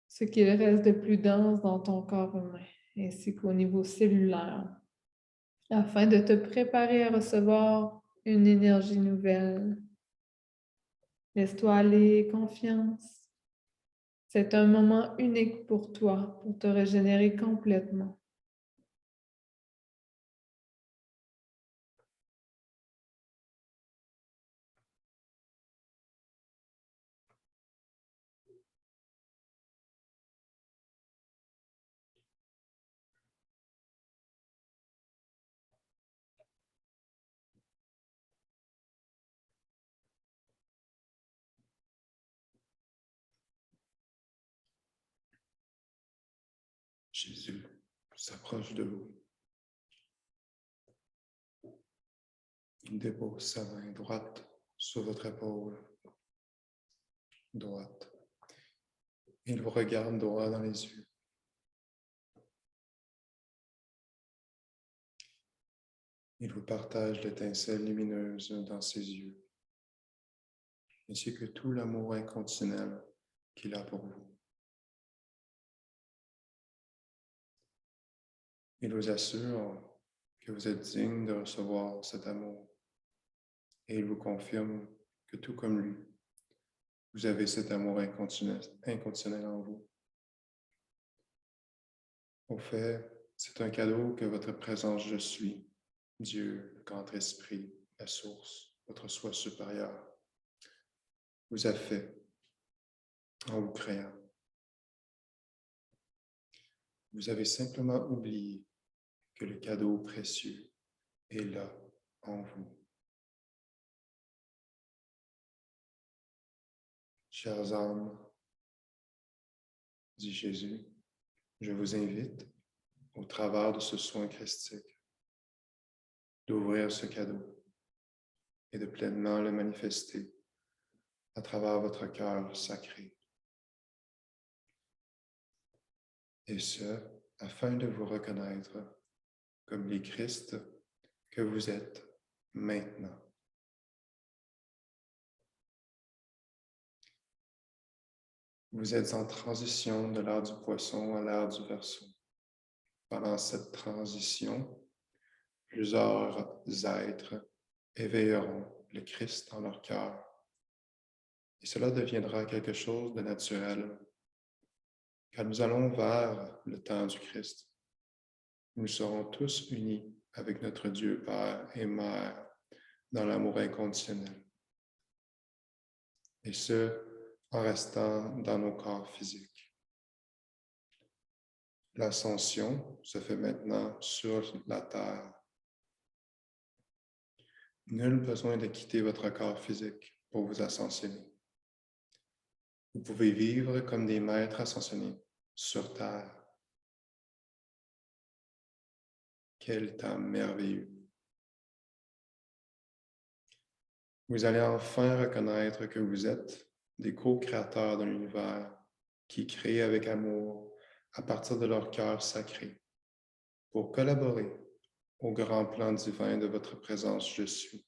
ce qu'il reste de plus dense dans ton corps humain, ainsi qu'au niveau cellulaire, afin de te préparer à recevoir une énergie nouvelle. Laisse-toi aller, confiance. C'est un moment unique pour toi, pour te régénérer complètement. Jésus s'approche de vous. Il dépose sa main droite sur votre épaule droite. Il vous regarde droit dans les yeux. Il vous partage l'étincelle lumineuse dans ses yeux, ainsi que tout l'amour inconditionnel qu'il a pour vous. Il vous assure que vous êtes digne de recevoir cet amour et il vous confirme que tout comme lui, vous avez cet amour inconditionnel en vous. Au fait, c'est un cadeau que votre présence je suis, Dieu, le grand esprit, la source, votre soi supérieur, vous a fait en vous créant. Vous avez simplement oublié que le cadeau précieux est là en vous. Chères âmes, dit Jésus, je vous invite, au travers de ce soin christique, d'ouvrir ce cadeau et de pleinement le manifester à travers votre cœur sacré. Et ce, afin de vous reconnaître comme les Christ que vous êtes maintenant. Vous êtes en transition de l'ère du poisson à l'ère du Verseau. Pendant cette transition, plusieurs êtres éveilleront le Christ dans leur cœur. Et cela deviendra quelque chose de naturel, car nous allons vers le temps du Christ. nous serons tous unis avec notre Dieu Père et Mère dans l'amour inconditionnel. Et ce, en restant dans nos corps physiques. L'ascension se fait maintenant sur la terre. Nul besoin de quitter votre corps physique pour vous ascensionner. Vous pouvez vivre comme des maîtres ascensionnés sur terre. Quel temps merveilleux! Vous allez enfin reconnaître que vous êtes des co-créateurs de l'univers qui créent avec amour à partir de leur cœur sacré pour collaborer au grand plan divin de votre présence je suis.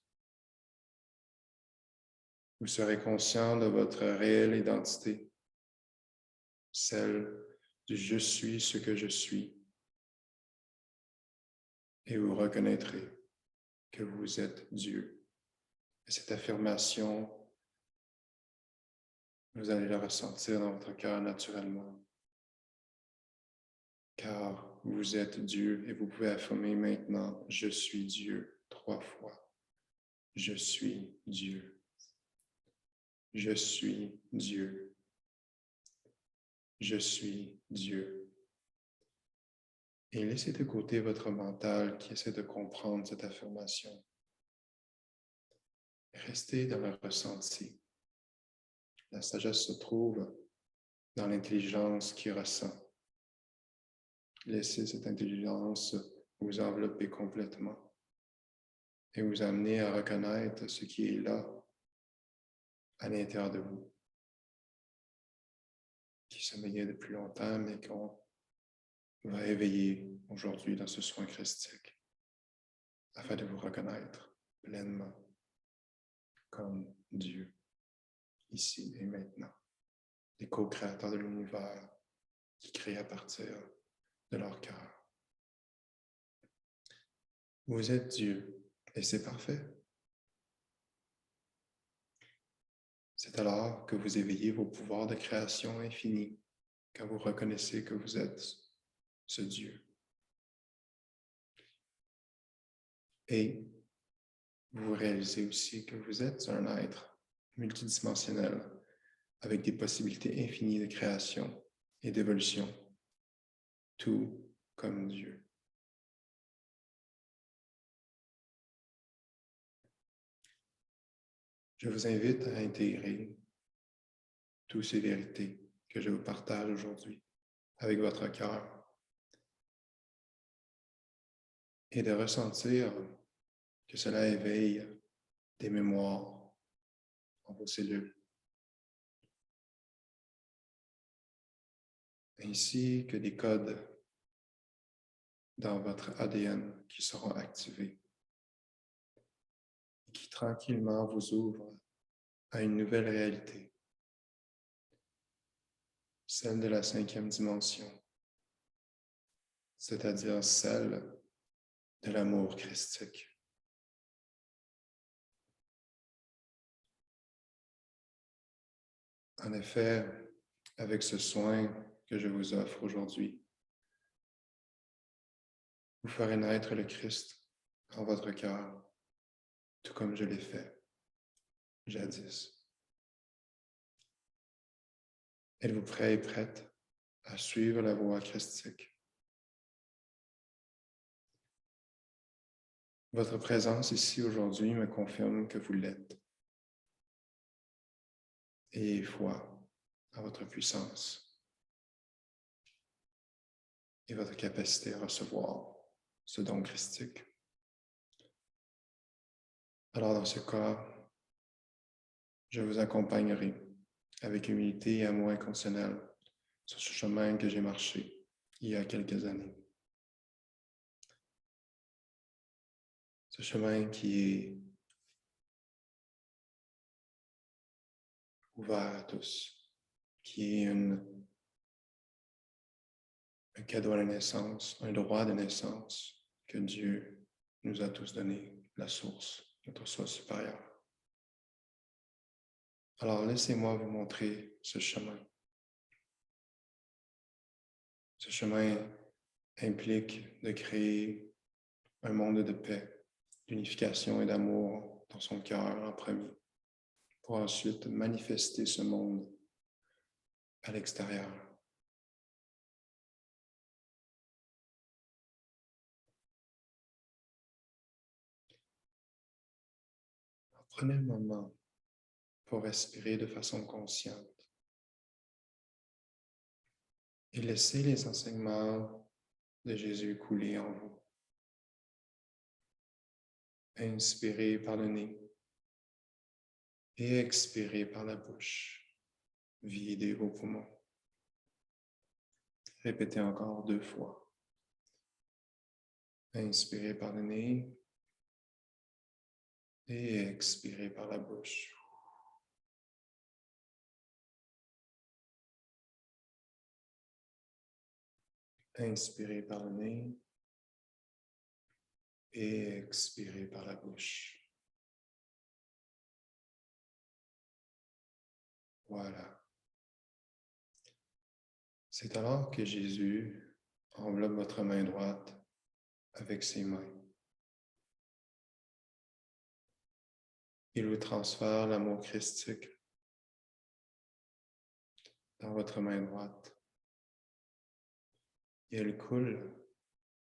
Vous serez conscient de votre réelle identité, celle du je suis ce que je suis, et vous reconnaîtrez que vous êtes Dieu. Et cette affirmation, vous allez la ressentir dans votre cœur naturellement, car vous êtes Dieu et vous pouvez affirmer maintenant « Je suis Dieu » 3 fois. Je suis Dieu. Je suis Dieu. Je suis Dieu. Et laissez de côté votre mental qui essaie de comprendre cette affirmation. Restez dans le ressenti. La sagesse se trouve dans l'intelligence qui ressent. Laissez cette intelligence vous envelopper complètement et vous amener à reconnaître ce qui est là, à l'intérieur de vous, qui sommeillait depuis longtemps, mais qu'on va éveiller aujourd'hui dans ce soin christique, afin de vous reconnaître pleinement comme Dieu, ici et maintenant, les co-créateurs de l'univers qui créent à partir de leur cœur. Vous êtes Dieu et c'est parfait. C'est alors que vous éveillez vos pouvoirs de création infinis quand vous reconnaissez que vous êtes ce Dieu. Et vous réalisez aussi que vous êtes un être multidimensionnel avec des possibilités infinies de création et d'évolution, tout comme Dieu. Je vous invite à intégrer toutes ces vérités que je vous partage aujourd'hui avec votre cœur et de ressentir que cela éveille des mémoires en vos cellules, ainsi que des codes dans votre ADN qui seront activés et qui tranquillement vous ouvrent à une nouvelle réalité, celle de la 5e dimension, c'est-à-dire celle de l'amour christique. En effet, avec ce soin que je vous offre aujourd'hui, vous ferez naître le Christ en votre cœur, tout comme je l'ai fait jadis. Êtes-vous prêt et prête à suivre la voie christique? Votre présence ici aujourd'hui me confirme que vous l'êtes. Ayez foi en votre puissance et votre capacité à recevoir ce don christique. Alors dans ce cas, je vous accompagnerai avec humilité et amour inconditionnel sur ce chemin que j'ai marché il y a quelques années. Ce chemin qui est ouvert à tous, qui est un cadeau à la naissance, un droit de naissance que Dieu nous a tous donné, la source, notre soi supérieur. Alors laissez-moi vous montrer ce chemin. Ce chemin implique de créer un monde de paix, d'unification et d'amour dans son cœur en premier, pour ensuite manifester ce monde à l'extérieur. Prenez le moment pour respirer de façon consciente et laissez les enseignements de Jésus couler en vous. Inspirez par le nez et expirez par la bouche. Videz vos poumons. Répétez encore 2 fois. Inspirez par le nez et expirez par la bouche. Inspirez par le nez et expirez par la bouche. Voilà. C'est alors que Jésus enveloppe votre main droite avec ses mains. Il vous transfère l'amour christique dans votre main droite et elle coule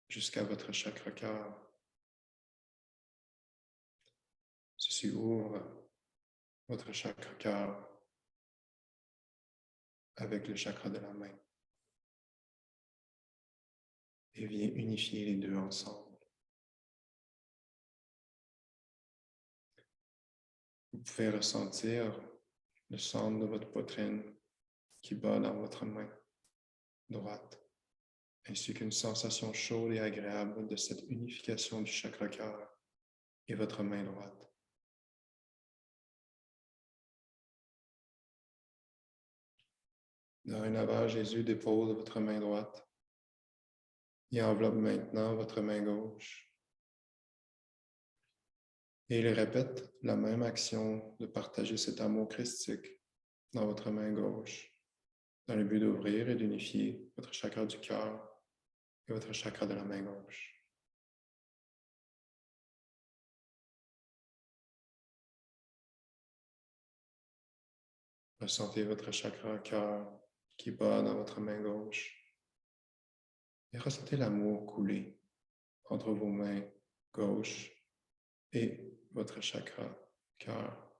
jusqu'à votre chakra cœur. Ceci ouvre votre chakra cœur avec le chakra de la main et vient unifier les deux ensemble. Vous pouvez ressentir le centre de votre poitrine qui bat dans votre main droite, ainsi qu'une sensation chaude et agréable de cette unification du chakra cœur et votre main droite. Dorénavant, Jésus dépose votre main droite et enveloppe maintenant votre main gauche. Et il répète la même action de partager cet amour christique dans votre main gauche, dans le but d'ouvrir et d'unifier votre chakra du cœur et votre chakra de la main gauche. Ressentez votre chakra cœur qui bat dans votre main gauche et ressentez l'amour couler entre vos mains gauches et votre chakra cœur.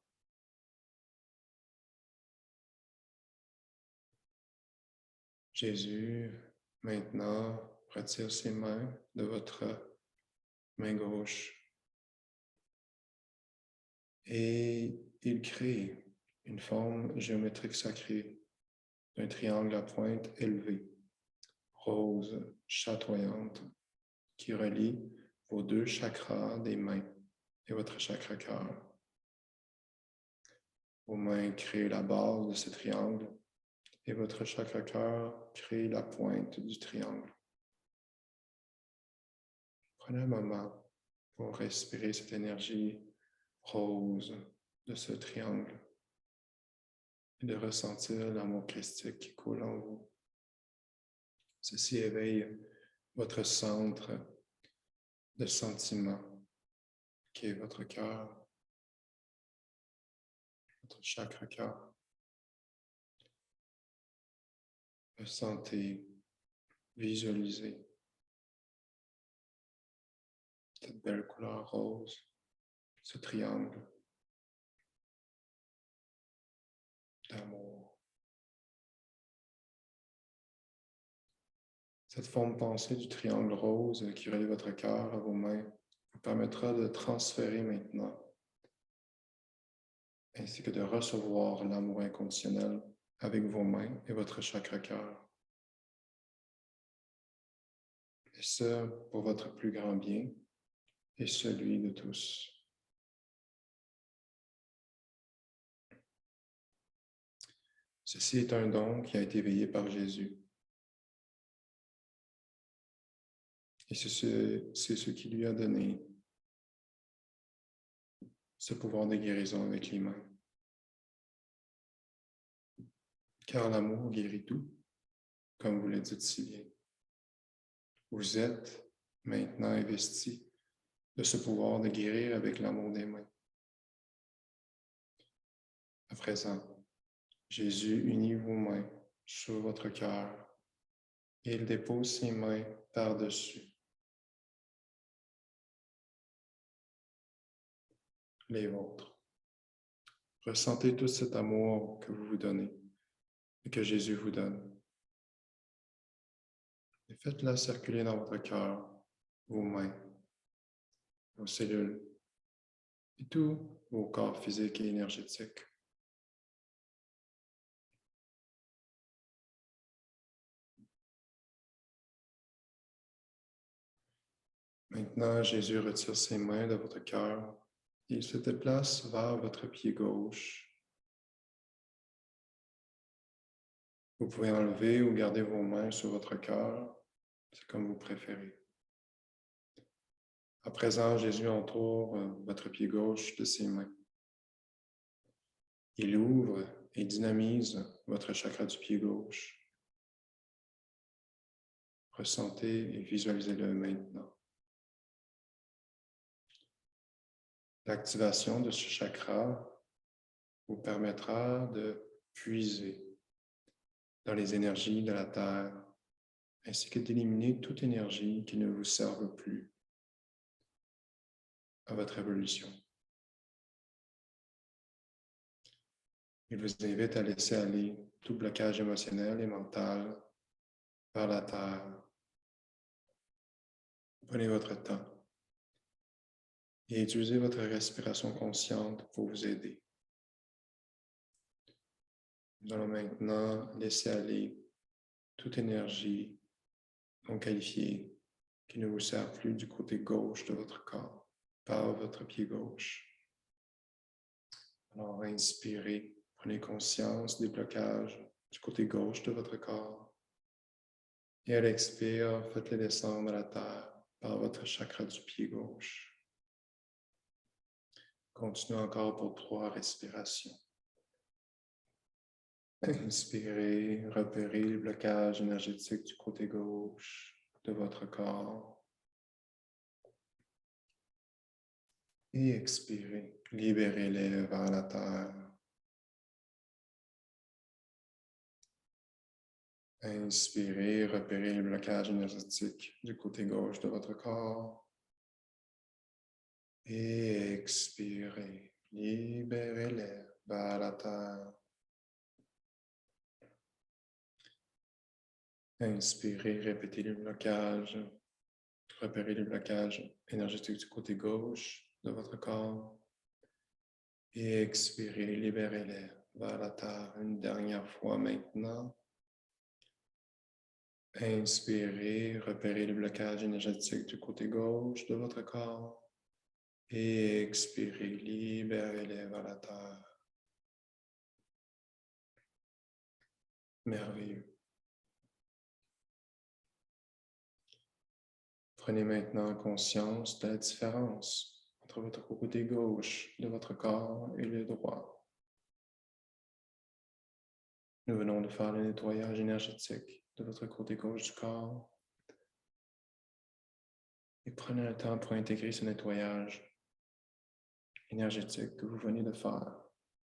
Jésus, maintenant, retire ses mains de votre main gauche et il crée une forme géométrique sacrée d'un triangle à pointe élevée, rose, chatoyante, qui relie vos 2 chakras des mains et votre chakra cœur. Vos mains créent la base de ce triangle et votre chakra cœur crée la pointe du triangle. Prenez un moment pour respirer cette énergie rose de ce triangle et de ressentir l'amour christique qui coule en vous. Ceci éveille votre centre de sentiment qui est votre cœur, votre chakra cœur. Ressentez, visualisez cette belle couleur rose, ce triangle d'amour. Cette forme pensée du triangle rose qui relie votre cœur à vos mains vous permettra de transférer maintenant, ainsi que de recevoir l'amour inconditionnel avec vos mains et votre chakra cœur. Et ce, pour votre plus grand bien et celui de tous. Ceci est un don qui a été veillé par Jésus. Et c'est ce qui lui a donné ce pouvoir de guérison avec les mains. Car l'amour guérit tout, comme vous le dites si bien. Vous êtes maintenant investi de ce pouvoir de guérir avec l'amour des mains. À présent, Jésus unit vos mains sur votre cœur et il dépose ses mains par-dessus les vôtres. Ressentez tout cet amour que vous vous donnez et que Jésus vous donne. Et faites-la circuler dans votre cœur, vos mains, vos cellules et tous vos corps physiques et énergétiques. Maintenant, Jésus retire ses mains de votre cœur et il se déplace vers votre pied gauche. Vous pouvez enlever ou garder vos mains sur votre cœur, c'est comme vous préférez. À présent, Jésus entoure votre pied gauche de ses mains. Il ouvre et dynamise votre chakra du pied gauche. Ressentez et visualisez-le maintenant. L'activation de ce chakra vous permettra de puiser dans les énergies de la Terre, ainsi que d'éliminer toute énergie qui ne vous serve plus à votre évolution. Il vous invite à laisser aller tout blocage émotionnel et mental vers la Terre. Prenez votre temps et utilisez votre respiration consciente pour vous aider. Nous allons maintenant laisser aller toute énergie non qualifiée qui ne vous sert plus du côté gauche de votre corps, par votre pied gauche. Alors, inspirez, prenez conscience des blocages du côté gauche de votre corps. Et à l'expire, faites-les descendre à la terre par votre chakra du pied gauche. Continuez encore pour 3 respirations. Inspirez, repérez les blocages énergétiques du côté gauche de votre corps. Et expirez, libérez-les vers la terre. Inspirez, repérez les blocages énergétiques du côté gauche de votre corps. Et expirez, libérez-les vers la terre. Inspirez, répétez les blocages, repérez les blocages énergétiques du côté gauche de votre corps. Et expirez, libérez-les vers la terre une dernière fois maintenant. Inspirez, repérez les blocages énergétiques du côté gauche de votre corps. Et expirez, libérez-les vers la terre. Merveilleux. Prenez maintenant conscience de la différence entre votre côté gauche de votre corps et le droit. Nous venons de faire le nettoyage énergétique de votre côté gauche du corps. Et prenez le temps pour intégrer ce nettoyage énergétique que vous venez de faire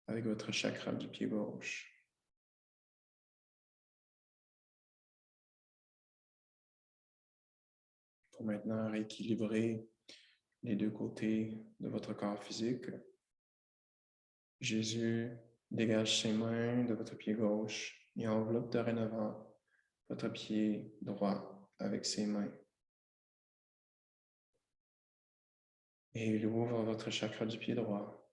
avec votre chakra du pied gauche. Pour maintenant rééquilibrer les 2 côtés de votre corps physique, Jésus dégage ses mains de votre pied gauche et enveloppe dorénavant votre pied droit avec ses mains. Et il ouvre votre chakra du pied droit.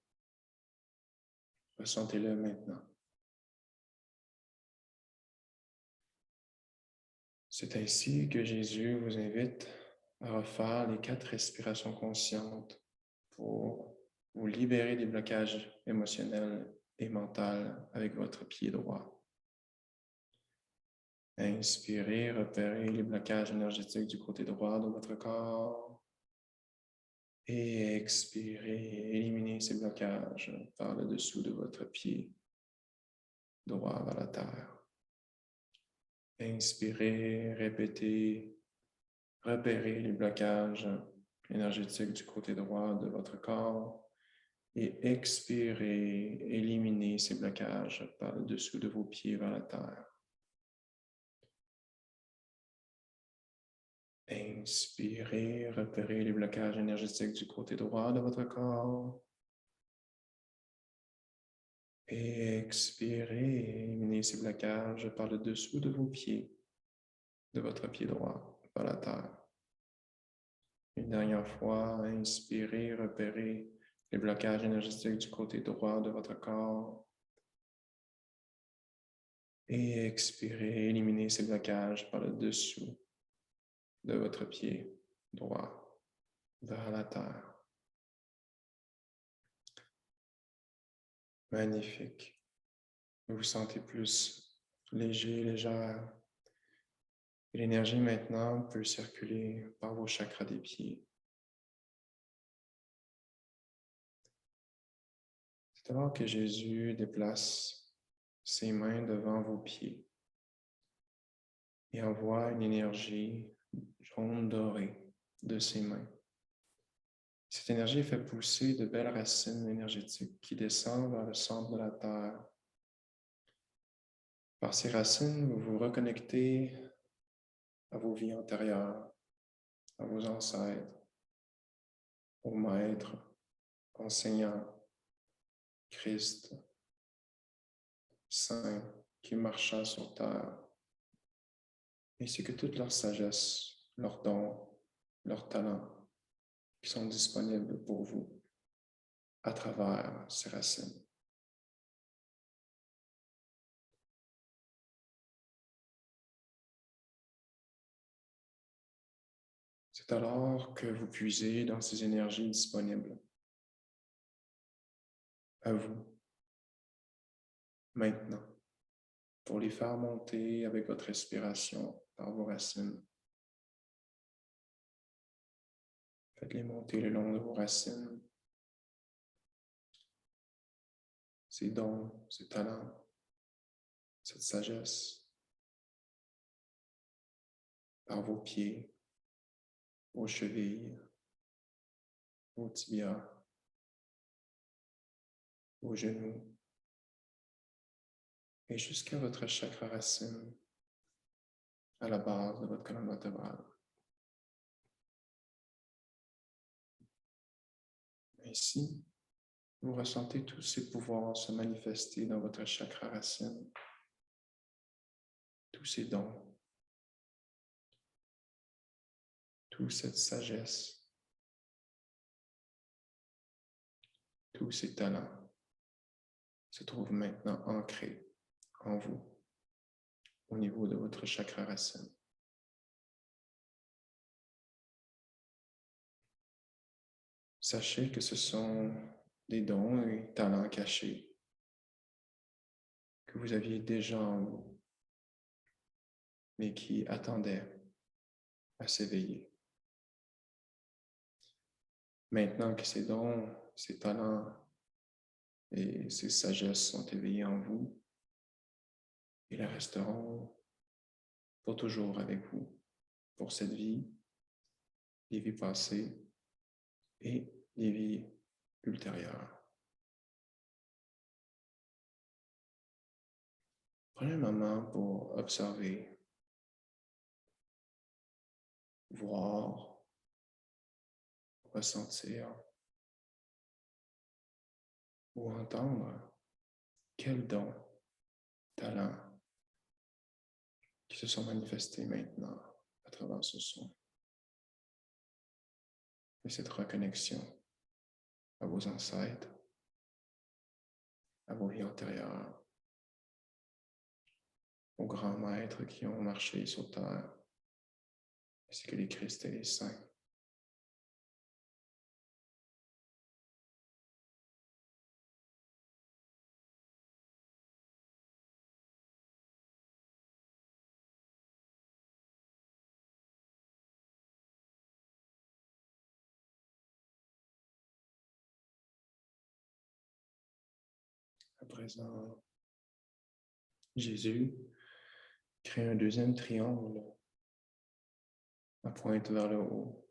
Ressentez-le maintenant. C'est ainsi que Jésus vous invite à refaire les 4 respirations conscientes pour vous libérer des blocages émotionnels et mentaux avec votre pied droit. Inspirez, repérez les blocages énergétiques du côté droit de votre corps. Et expirez, éliminez ces blocages par le dessous de votre pied droit vers la terre. Inspirez, répétez, repérez les blocages énergétiques du côté droit de votre corps et expirez, éliminez ces blocages par le dessous de vos pieds vers la terre. Inspirez, repérez les blocages énergétiques du côté droit de votre corps. Et expirez, éliminez ces blocages par le dessous de vos pieds, de votre pied droit vers la terre. Une dernière fois, inspirez, repérez les blocages énergétiques du côté droit de votre corps. Et expirez, éliminez ces blocages par le dessous de votre pied droit vers la terre. Magnifique. Vous vous sentez plus léger, légère. Et l'énergie maintenant peut circuler par vos chakras des pieds. C'est alors que Jésus déplace ses mains devant vos pieds et envoie une énergie jaune dorée de ses mains. Cette énergie fait pousser de belles racines énergétiques qui descendent vers le centre de la Terre. Par ces racines, vous vous reconnectez à vos vies antérieures, à vos ancêtres, aux maîtres, enseignants, Christ, saints qui marchaient sur terre, ainsi que toute leur sagesse, leurs dons, leurs talents qui sont disponibles pour vous à travers ces racines. C'est alors que vous puisez dans ces énergies disponibles à vous, maintenant, pour les faire monter avec votre respiration par vos racines. Faites-les monter le long de vos racines. Ces dons, ces talents, cette sagesse, par vos pieds, vos chevilles, vos tibias, vos genoux, et jusqu'à votre chakra racine, à la base de votre colonne vertébrale. Ainsi, vous ressentez tous ces pouvoirs se manifester dans votre chakra racine, tous ces dons, toute cette sagesse, tous ces talents se trouvent maintenant ancrés en vous, au niveau de votre chakra racine. Sachez que ce sont des dons et talents cachés que vous aviez déjà en vous, mais qui attendaient à s'éveiller. Maintenant que ces dons, ces talents et ces sagesses sont éveillés en vous, ils resteront pour toujours avec vous, pour cette vie, les vies passées et les vies ultérieures. Prenez un moment pour observer, voir, ressentir ou entendre quels dons, talents qui se sont manifestés maintenant à travers ce son. Et cette reconnexion à vos ancêtres, à vos vies antérieures, aux grands maîtres qui ont marché sur terre, ainsi que les Christ et les saints. À présent, Jésus crée un deuxième triangle la pointe vers le haut,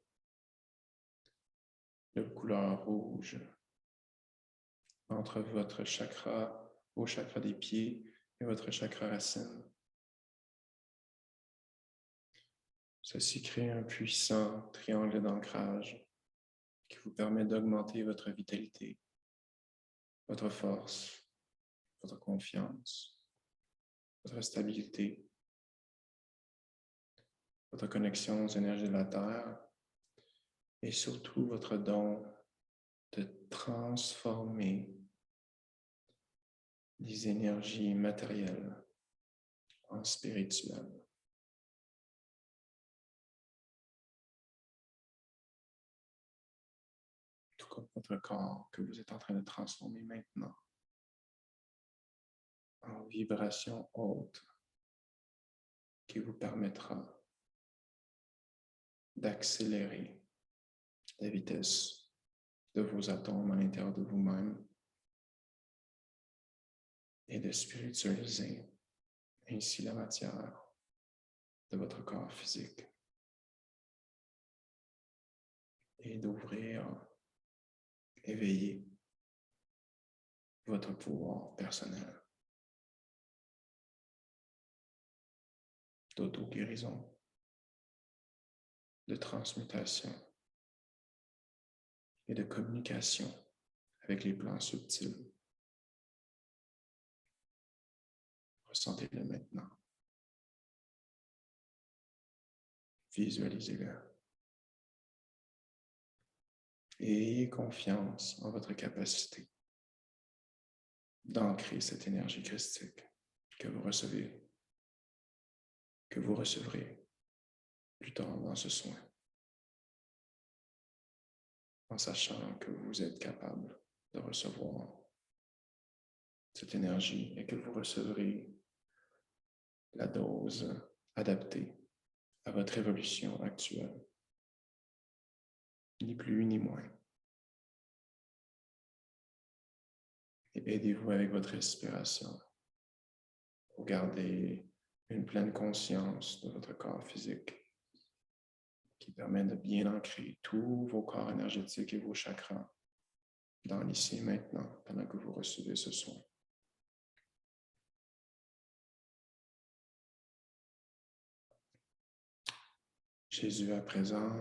de couleur rouge, entre votre chakra, vos chakras des pieds et votre chakra racine. Ceci crée un puissant triangle d'ancrage qui vous permet d'augmenter votre vitalité, votre force, votre confiance, votre stabilité, votre connexion aux énergies de la Terre et surtout votre don de transformer les énergies matérielles en spirituelles. Tout comme votre corps que vous êtes en train de transformer maintenant en vibration haute qui vous permettra d'accélérer la vitesse de vos atomes à l'intérieur de vous-même et de spiritualiser ainsi la matière de votre corps physique et d'ouvrir, éveiller votre pouvoir personnel d'auto-guérison, de transmutation et de communication avec les plans subtils. Ressentez-le maintenant. Visualisez-le. Et ayez confiance en votre capacité d'ancrer cette énergie christique que vous recevez, que vous recevrez plus tard dans ce soin, en sachant que vous êtes capable de recevoir cette énergie et que vous recevrez la dose adaptée à votre évolution actuelle, ni plus ni moins. Et aidez-vous avec votre respiration pour garder une pleine conscience de votre corps physique qui permet de bien ancrer tous vos corps énergétiques et vos chakras dans l'ici et maintenant pendant que vous recevez ce soin. Jésus, à présent,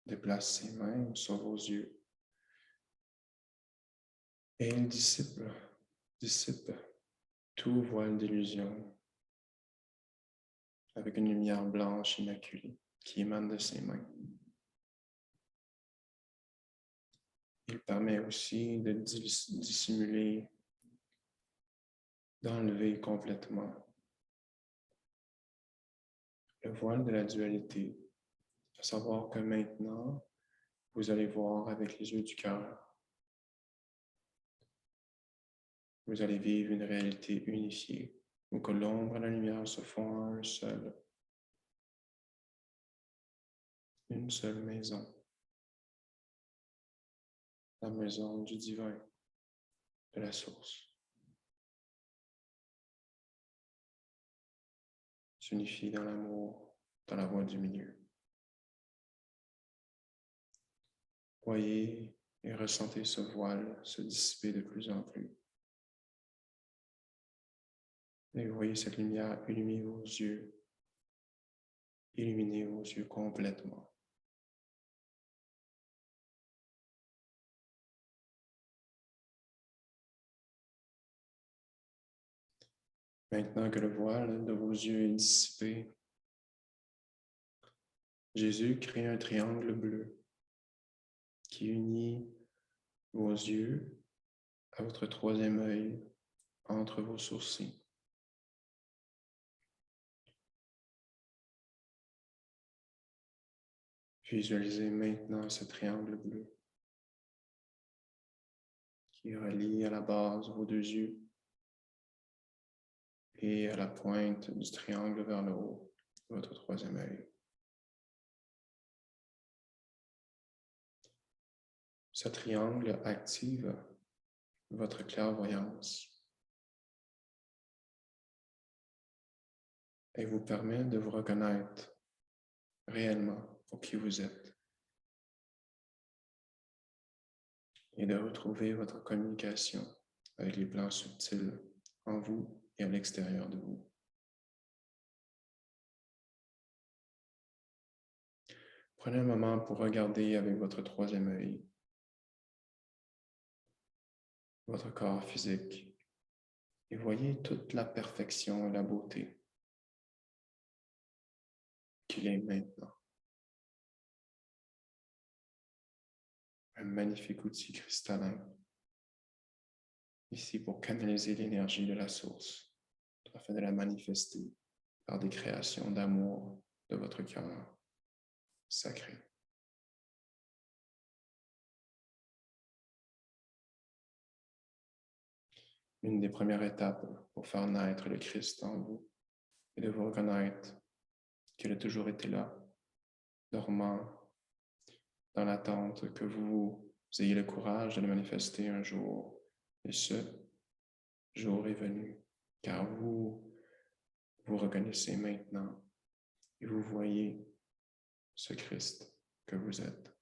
déplace ses mains sur vos yeux et il dissipe tout voile d'illusion avec une lumière blanche immaculée qui émane de ses mains. Il permet aussi de dissimuler, d'enlever complètement le voile de la dualité, à savoir que maintenant, vous allez voir avec les yeux du cœur. Vous allez vivre une réalité unifiée, où que l'ombre et la lumière se font un seul. Une seule maison. La maison du divin, de la source. S'unifie dans l'amour, dans la voie du milieu. Voyez et ressentez ce voile se dissiper de plus en plus. Et voyez cette lumière illuminer vos yeux complètement. Maintenant que le voile de vos yeux est dissipé, Jésus crée un triangle bleu qui unit vos yeux à votre troisième œil entre vos sourcils. Visualisez maintenant ce triangle bleu qui relie à la base vos deux yeux et à la pointe du triangle vers le haut, votre troisième œil. Ce triangle active votre clairvoyance et vous permet de vous reconnaître réellement pour qui vous êtes et de retrouver votre communication avec les plans subtils en vous et à l'extérieur de vous. Prenez un moment pour regarder avec votre troisième œil votre corps physique et voyez toute la perfection et la beauté qu'il est maintenant. Un magnifique outil cristallin, ici pour canaliser l'énergie de la source, afin de la manifester par des créations d'amour de votre cœur sacré. Une des premières étapes pour faire naître le Christ en vous est de vous reconnaître qu'il a toujours été là, dormant, dans l'attente que vous ayez le courage de le manifester un jour. Et ce jour est venu, car vous vous reconnaissez maintenant et vous voyez ce Christ que vous êtes.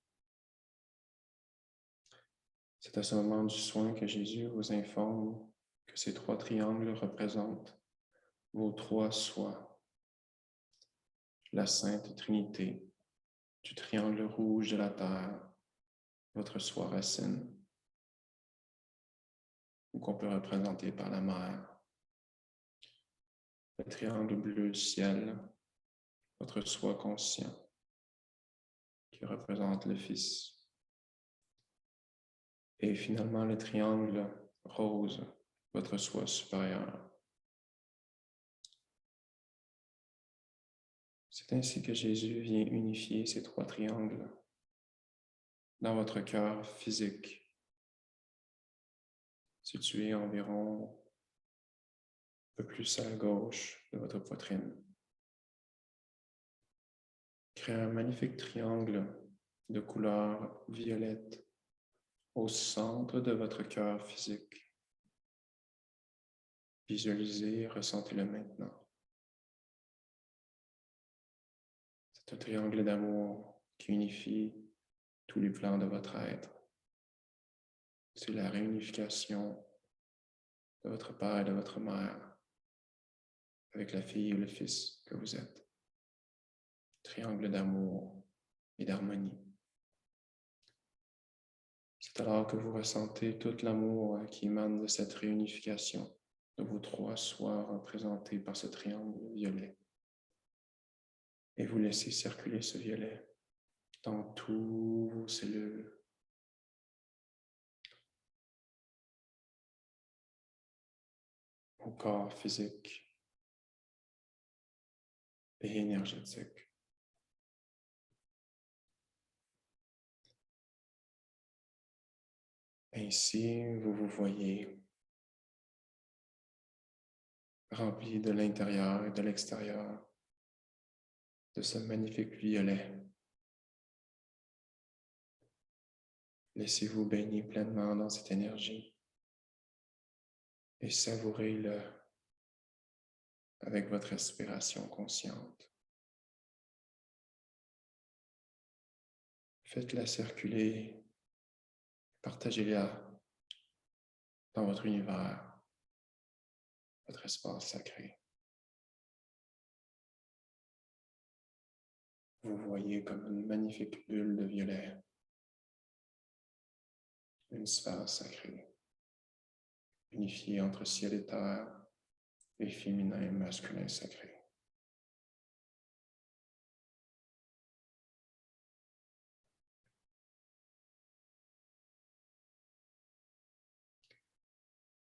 C'est à ce moment du soin que Jésus vous informe que ces trois triangles représentent vos trois sois, la Sainte Trinité, du triangle rouge de la terre, votre soi racine, ou qu'on peut représenter par la mer, le triangle bleu ciel, votre soi conscient, qui représente le Fils, et finalement le triangle rose, votre soi supérieur. C'est ainsi que Jésus vient unifier ces trois triangles dans votre cœur physique, situé environ un peu plus à la gauche de votre poitrine. Créez un magnifique triangle de couleur violette au centre de votre cœur physique. Visualisez et ressentez-le maintenant. C'est un triangle d'amour qui unifie tous les plans de votre être. C'est la réunification de votre père et de votre mère avec la fille et le fils que vous êtes. Triangle d'amour et d'harmonie. C'est alors que vous ressentez tout l'amour qui émane de cette réunification de vos trois soirs représentés par ce triangle violet. Et vous laissez circuler ce violet dans tous vos cellules. Au corps physique et énergétique. Ainsi, vous vous voyez rempli de l'intérieur et de l'extérieur de ce magnifique violet. Laissez-vous baigner pleinement dans cette énergie et savourez-le avec votre respiration consciente. Faites-la circuler, partagez-la dans votre univers, votre espace sacré. Vous voyez comme une magnifique bulle de violet, une sphère sacrée, unifiée entre ciel et terre, et féminin et masculin sacré.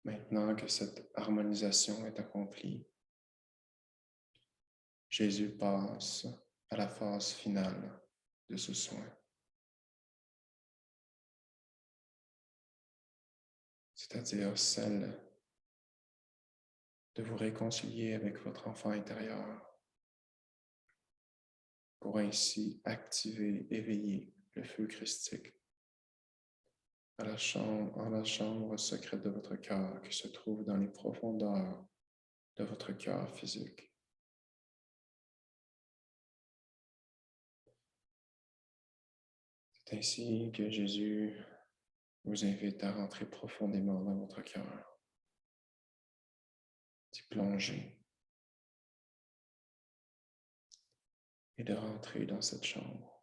Maintenant que cette harmonisation est accomplie, Jésus passe à la phase finale de ce soin. C'est-à-dire celle de vous réconcilier avec votre enfant intérieur pour ainsi activer, éveiller le feu christique en la chambre secrète de votre cœur qui se trouve dans les profondeurs de votre cœur physique. C'est ainsi que Jésus vous invite à rentrer profondément dans votre cœur, d'y plonger et de rentrer dans cette chambre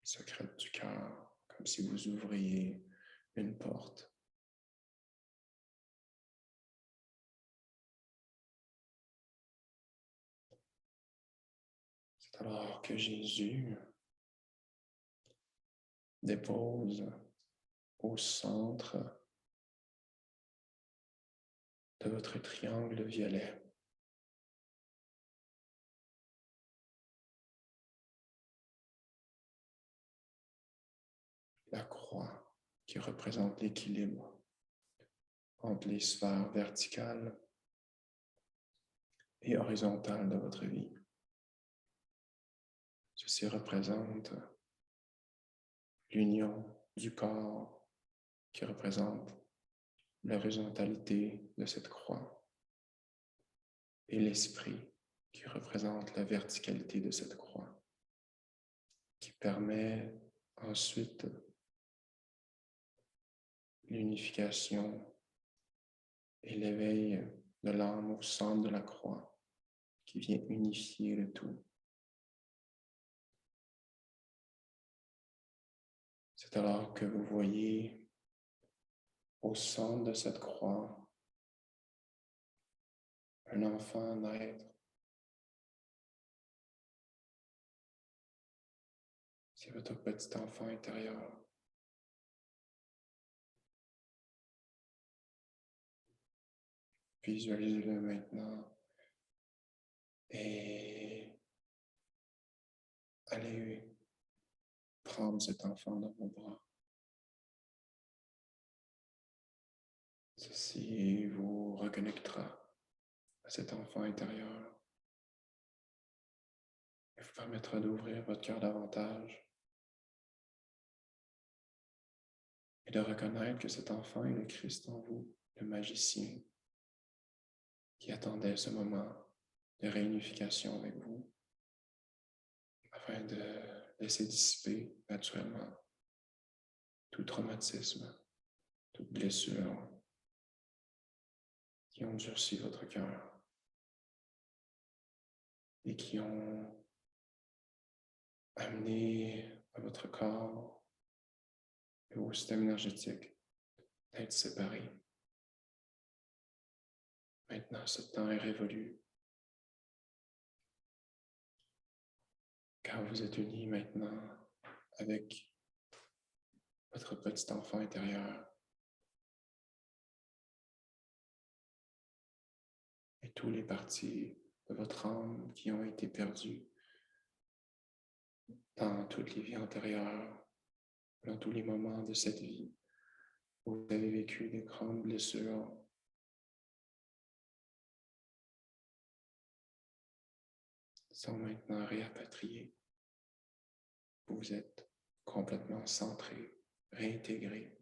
secrète du cœur, comme si vous ouvriez une porte. C'est alors que Jésus dépose au centre de votre triangle violet la croix qui représente l'équilibre entre les sphères verticales et horizontales de votre vie. Ceci représente l'union du corps qui représente l'horizontalité de cette croix et l'esprit qui représente la verticalité de cette croix, qui permet ensuite l'unification et l'éveil de l'âme au centre de la croix, qui vient unifier le tout. C'est alors que vous voyez au centre de cette croix un enfant naître. C'est votre petit enfant intérieur. Visualisez-le maintenant et allez prendre cet enfant dans vos bras. Ceci vous reconnectera à cet enfant intérieur et vous permettra d'ouvrir votre cœur davantage et de reconnaître que cet enfant est le Christ en vous, le magicien qui attendait ce moment de réunification avec vous afin de laisser dissiper naturellement tout traumatisme, toute blessure qui ont durci votre cœur et qui ont amené à votre corps et au système énergétique d'être séparés. Maintenant, ce temps est révolu, car vous êtes unis maintenant avec votre petit enfant intérieur et tous les parties de votre âme qui ont été perdues dans toutes les vies antérieures, dans tous les moments de cette vie où vous avez vécu des grandes blessures. Sont maintenant réapatriés. Vous êtes complètement centré, réintégré,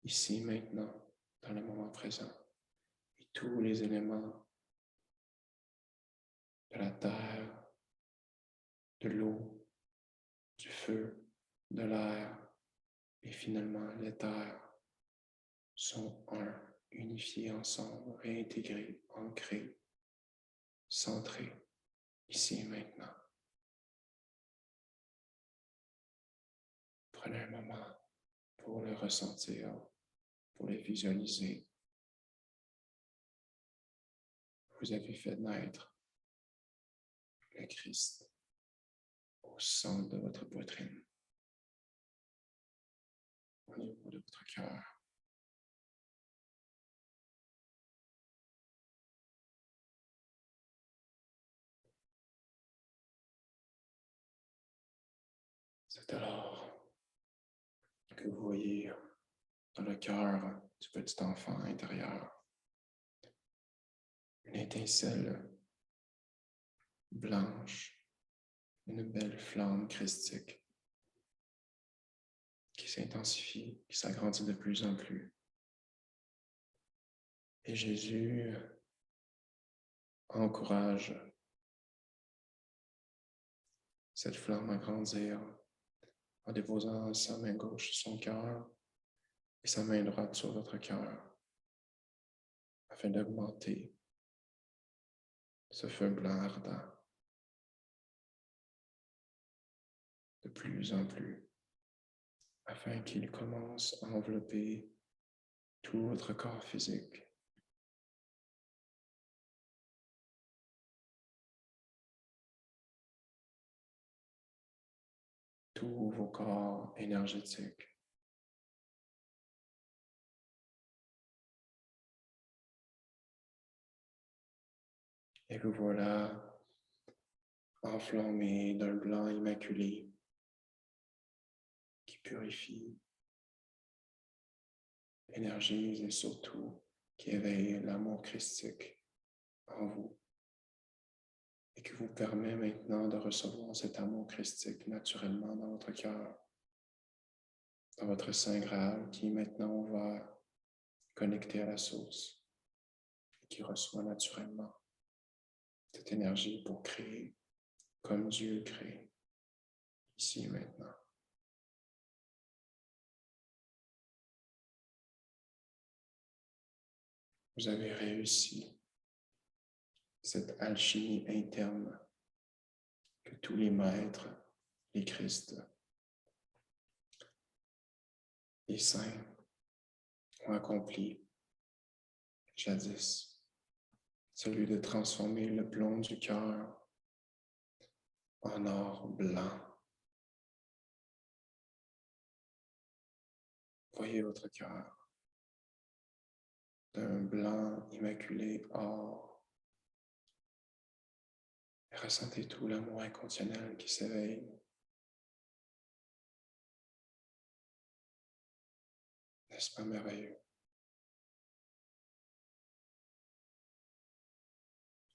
ici, maintenant, dans le moment présent. Et tous les éléments de la terre, de l'eau, du feu, de l'air et finalement l'éther sont un, unifiés ensemble, réintégrés, ancrés, centrés, ici et maintenant. Prenez un moment pour le ressentir, pour le visualiser. Vous avez fait naître le Christ au centre de votre poitrine, au niveau de votre cœur. C'est alors que vous voyez dans le cœur du petit enfant intérieur une étincelle blanche, une belle flamme christique qui s'intensifie, qui s'agrandit de plus en plus. Et Jésus encourage cette flamme à grandir en déposant sa main gauche sur son cœur et sa main droite sur votre cœur afin d'augmenter ce feu blanc ardent de plus en plus afin qu'il commence à envelopper tout votre corps physique. Tous vos corps énergétiques. Et vous voilà enflammé d'un blanc immaculé qui purifie, énergise et surtout qui éveille l'amour christique en vous et qui vous permet maintenant de recevoir cet amour christique naturellement dans votre cœur, dans votre Saint Graal qui maintenant va connecter à la source et qui reçoit naturellement cette énergie pour créer comme Dieu crée ici et maintenant. Vous avez réussi cette alchimie interne que tous les maîtres, les Christ, les saints ont accompli jadis, celui de transformer le plomb du cœur en or blanc. Voyez votre cœur d'un blanc immaculé or et ressentez tout l'amour inconditionnel qui s'éveille. N'est-ce pas merveilleux?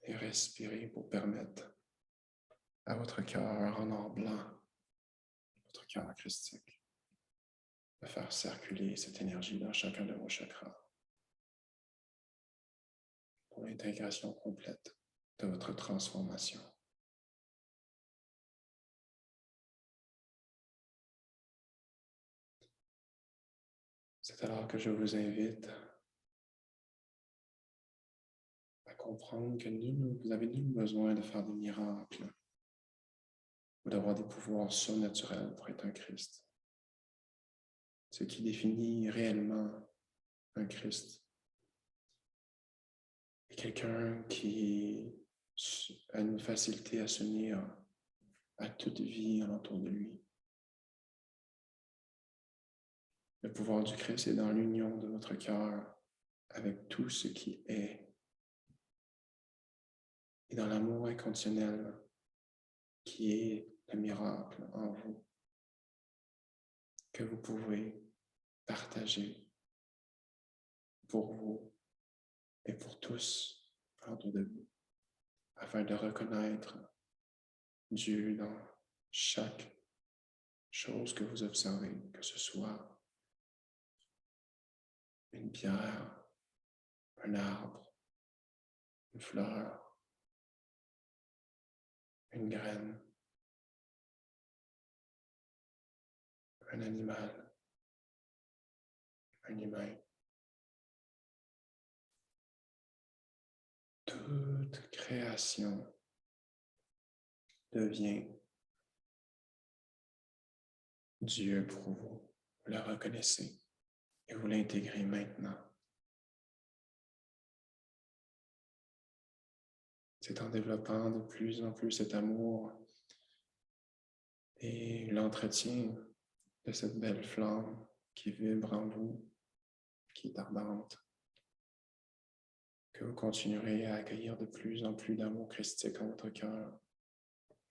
Et respirez pour permettre à votre cœur en or blanc, votre cœur christique, de faire circuler cette énergie dans chacun de vos chakras pour l'intégration complète de votre transformation. C'est alors que je vous invite à comprendre que vous n'avez nul besoin de faire des miracles ou d'avoir des pouvoirs surnaturels pour être un Christ. Ce qui définit réellement un Christ est quelqu'un qui a une facilité à s'unir à toute vie alentour de lui. Le pouvoir du Christ est dans l'union de votre cœur avec tout ce qui est et dans l'amour inconditionnel qui est le miracle en vous que vous pouvez partager pour vous et pour tous autour de vous afin de reconnaître Dieu dans chaque chose que vous observez, que ce soit une pierre, un arbre, une fleur, une graine, un animal, un humain. Toute création devient Dieu pour vous. Vous le reconnaissez et vous l'intégrez maintenant. C'est en développant de plus en plus cet amour et l'entretien de cette belle flamme qui vibre en vous, qui est ardente, que vous continuerez à accueillir de plus en plus d'amour christique en votre cœur,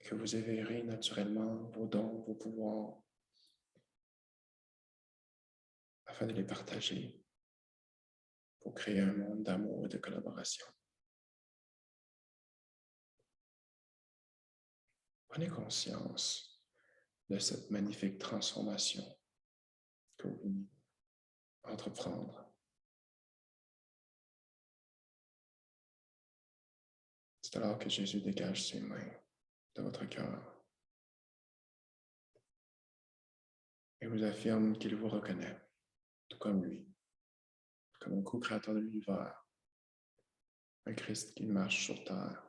que vous éveillerez naturellement vos dons, vos pouvoirs, afin de les partager pour créer un monde d'amour et de collaboration. Prenez conscience de cette magnifique transformation que vous venez entreprendre. C'est alors que Jésus dégage ses mains de votre cœur et vous affirme qu'il vous reconnaît, tout comme lui, comme un co-créateur de l'univers, un Christ qui marche sur terre.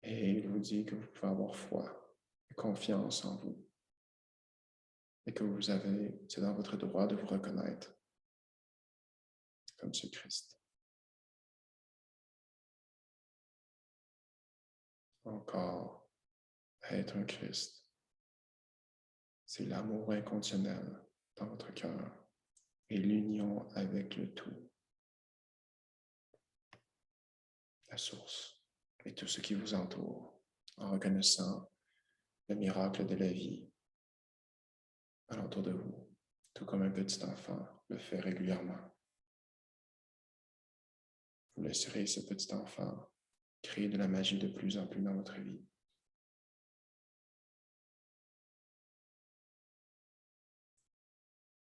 Et il vous dit que vous pouvez avoir foi et confiance en vous et que c'est dans votre droit de vous reconnaître comme ce Christ. Encore, être un Christ, c'est l'amour inconditionnel dans votre cœur et l'union avec le tout, la source et tout ce qui vous entoure, en reconnaissant le miracle de la vie alentour de vous, tout comme un petit enfant le fait régulièrement. Vous laisserez ce petit enfant créer de la magie de plus en plus dans votre vie.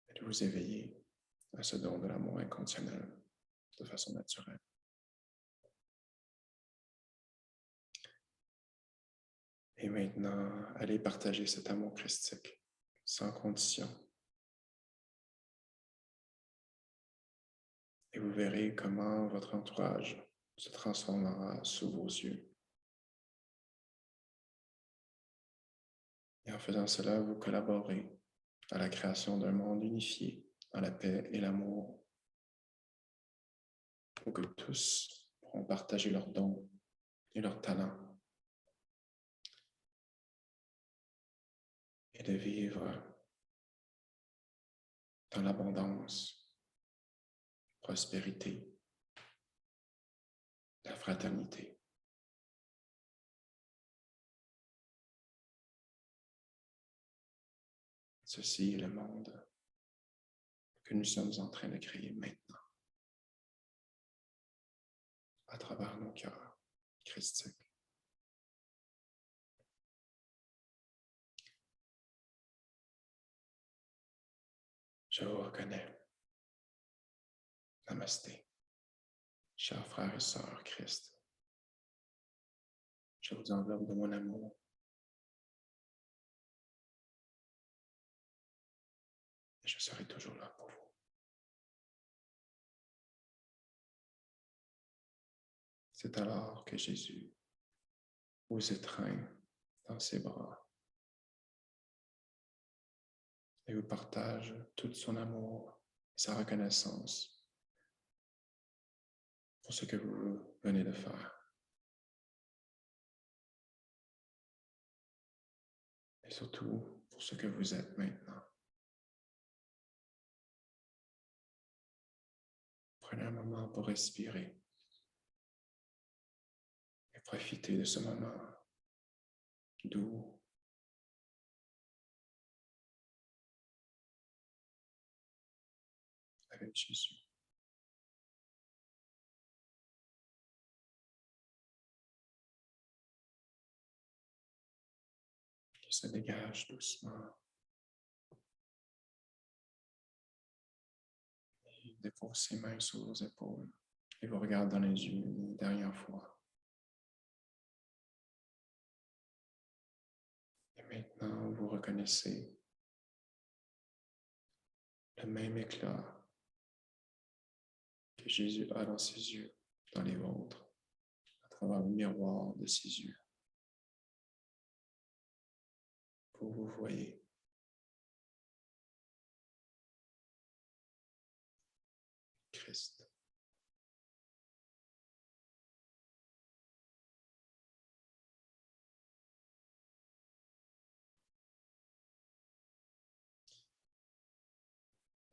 Et de vous éveiller à ce don de l'amour inconditionnel de façon naturelle. Et maintenant, allez partager cet amour christique sans condition. Et vous verrez comment votre entourage se transformera sous vos yeux. Et en faisant cela, vous collaborez à la création d'un monde unifié dans la paix et l'amour, où que tous pourront partager leurs dons et leurs talents et de vivre dans l'abondance, prospérité, la fraternité. Ceci est le monde que nous sommes en train de créer maintenant, à travers nos cœurs christiques. Je vous reconnais. Namasté, chers frères et sœurs Christ. Je vous enveloppe de mon amour. Et je serai toujours là pour vous. C'est alors que Jésus vous étreint dans ses bras et vous partage tout son amour et sa reconnaissance pour ce que vous venez de faire. Et surtout pour ce que vous êtes maintenant. Prenez un moment pour respirer et profitez de ce moment doux, avec Jésus. Qui se dégage doucement. Il dépose ses mains sur vos épaules et vous regarde dans les yeux une dernière fois. Et maintenant, vous reconnaissez le même éclat que Jésus a dans ses yeux, dans les vôtres, à travers le miroir de ses yeux. Vous vous voyez. Christ.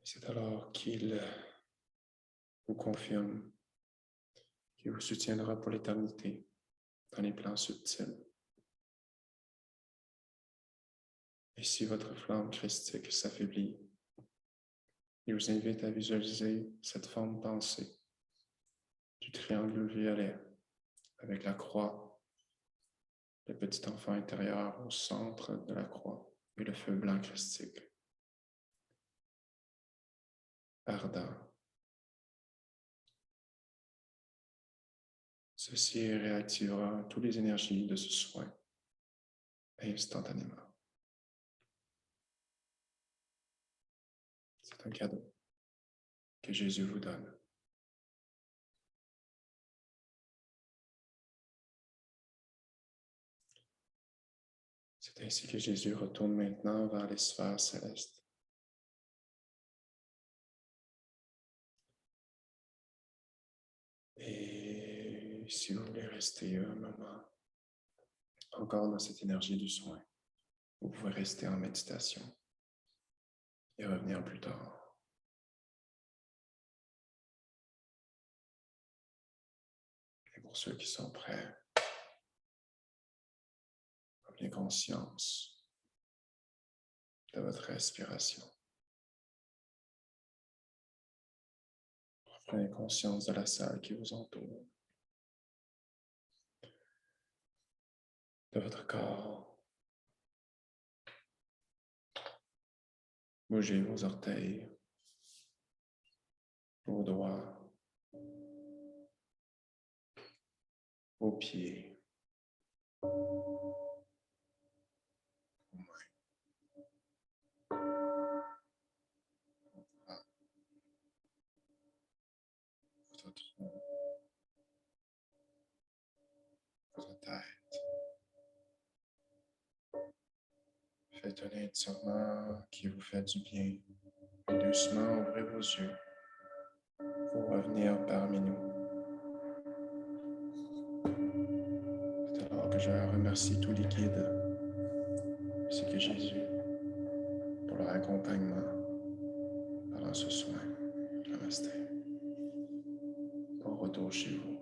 C'est alors qu'il vous confirme qu'il vous soutiendra pour l'éternité dans les plans subtils. Et si votre flamme christique s'affaiblit, il vous invite à visualiser cette forme pensée du triangle violet avec la croix, le petit enfant intérieur au centre de la croix et le feu blanc christique, ardent. Ceci réactivera toutes les énergies de ce soin instantanément. C'est un cadeau que Jésus vous donne. C'est ainsi que Jésus retourne maintenant vers les sphères célestes. Et si vous voulez rester un moment encore dans cette énergie du soin, vous pouvez rester en méditation et revenir plus tard. Et pour ceux qui sont prêts, prenez conscience de votre respiration. Prenez conscience de la salle qui vous entoure, de votre corps. Bougez vos orteils, vos doigts, vos pieds, vos mains, vos bras, votre tronc, votre tête. Faites un étirement qui vous fait du bien. Et doucement, ouvrez vos yeux pour revenir parmi nous. C'est alors que je remercie tous les guides, ainsi que Jésus, pour leur accompagnement pendant ce soin. Namasté. Bon retour chez vous.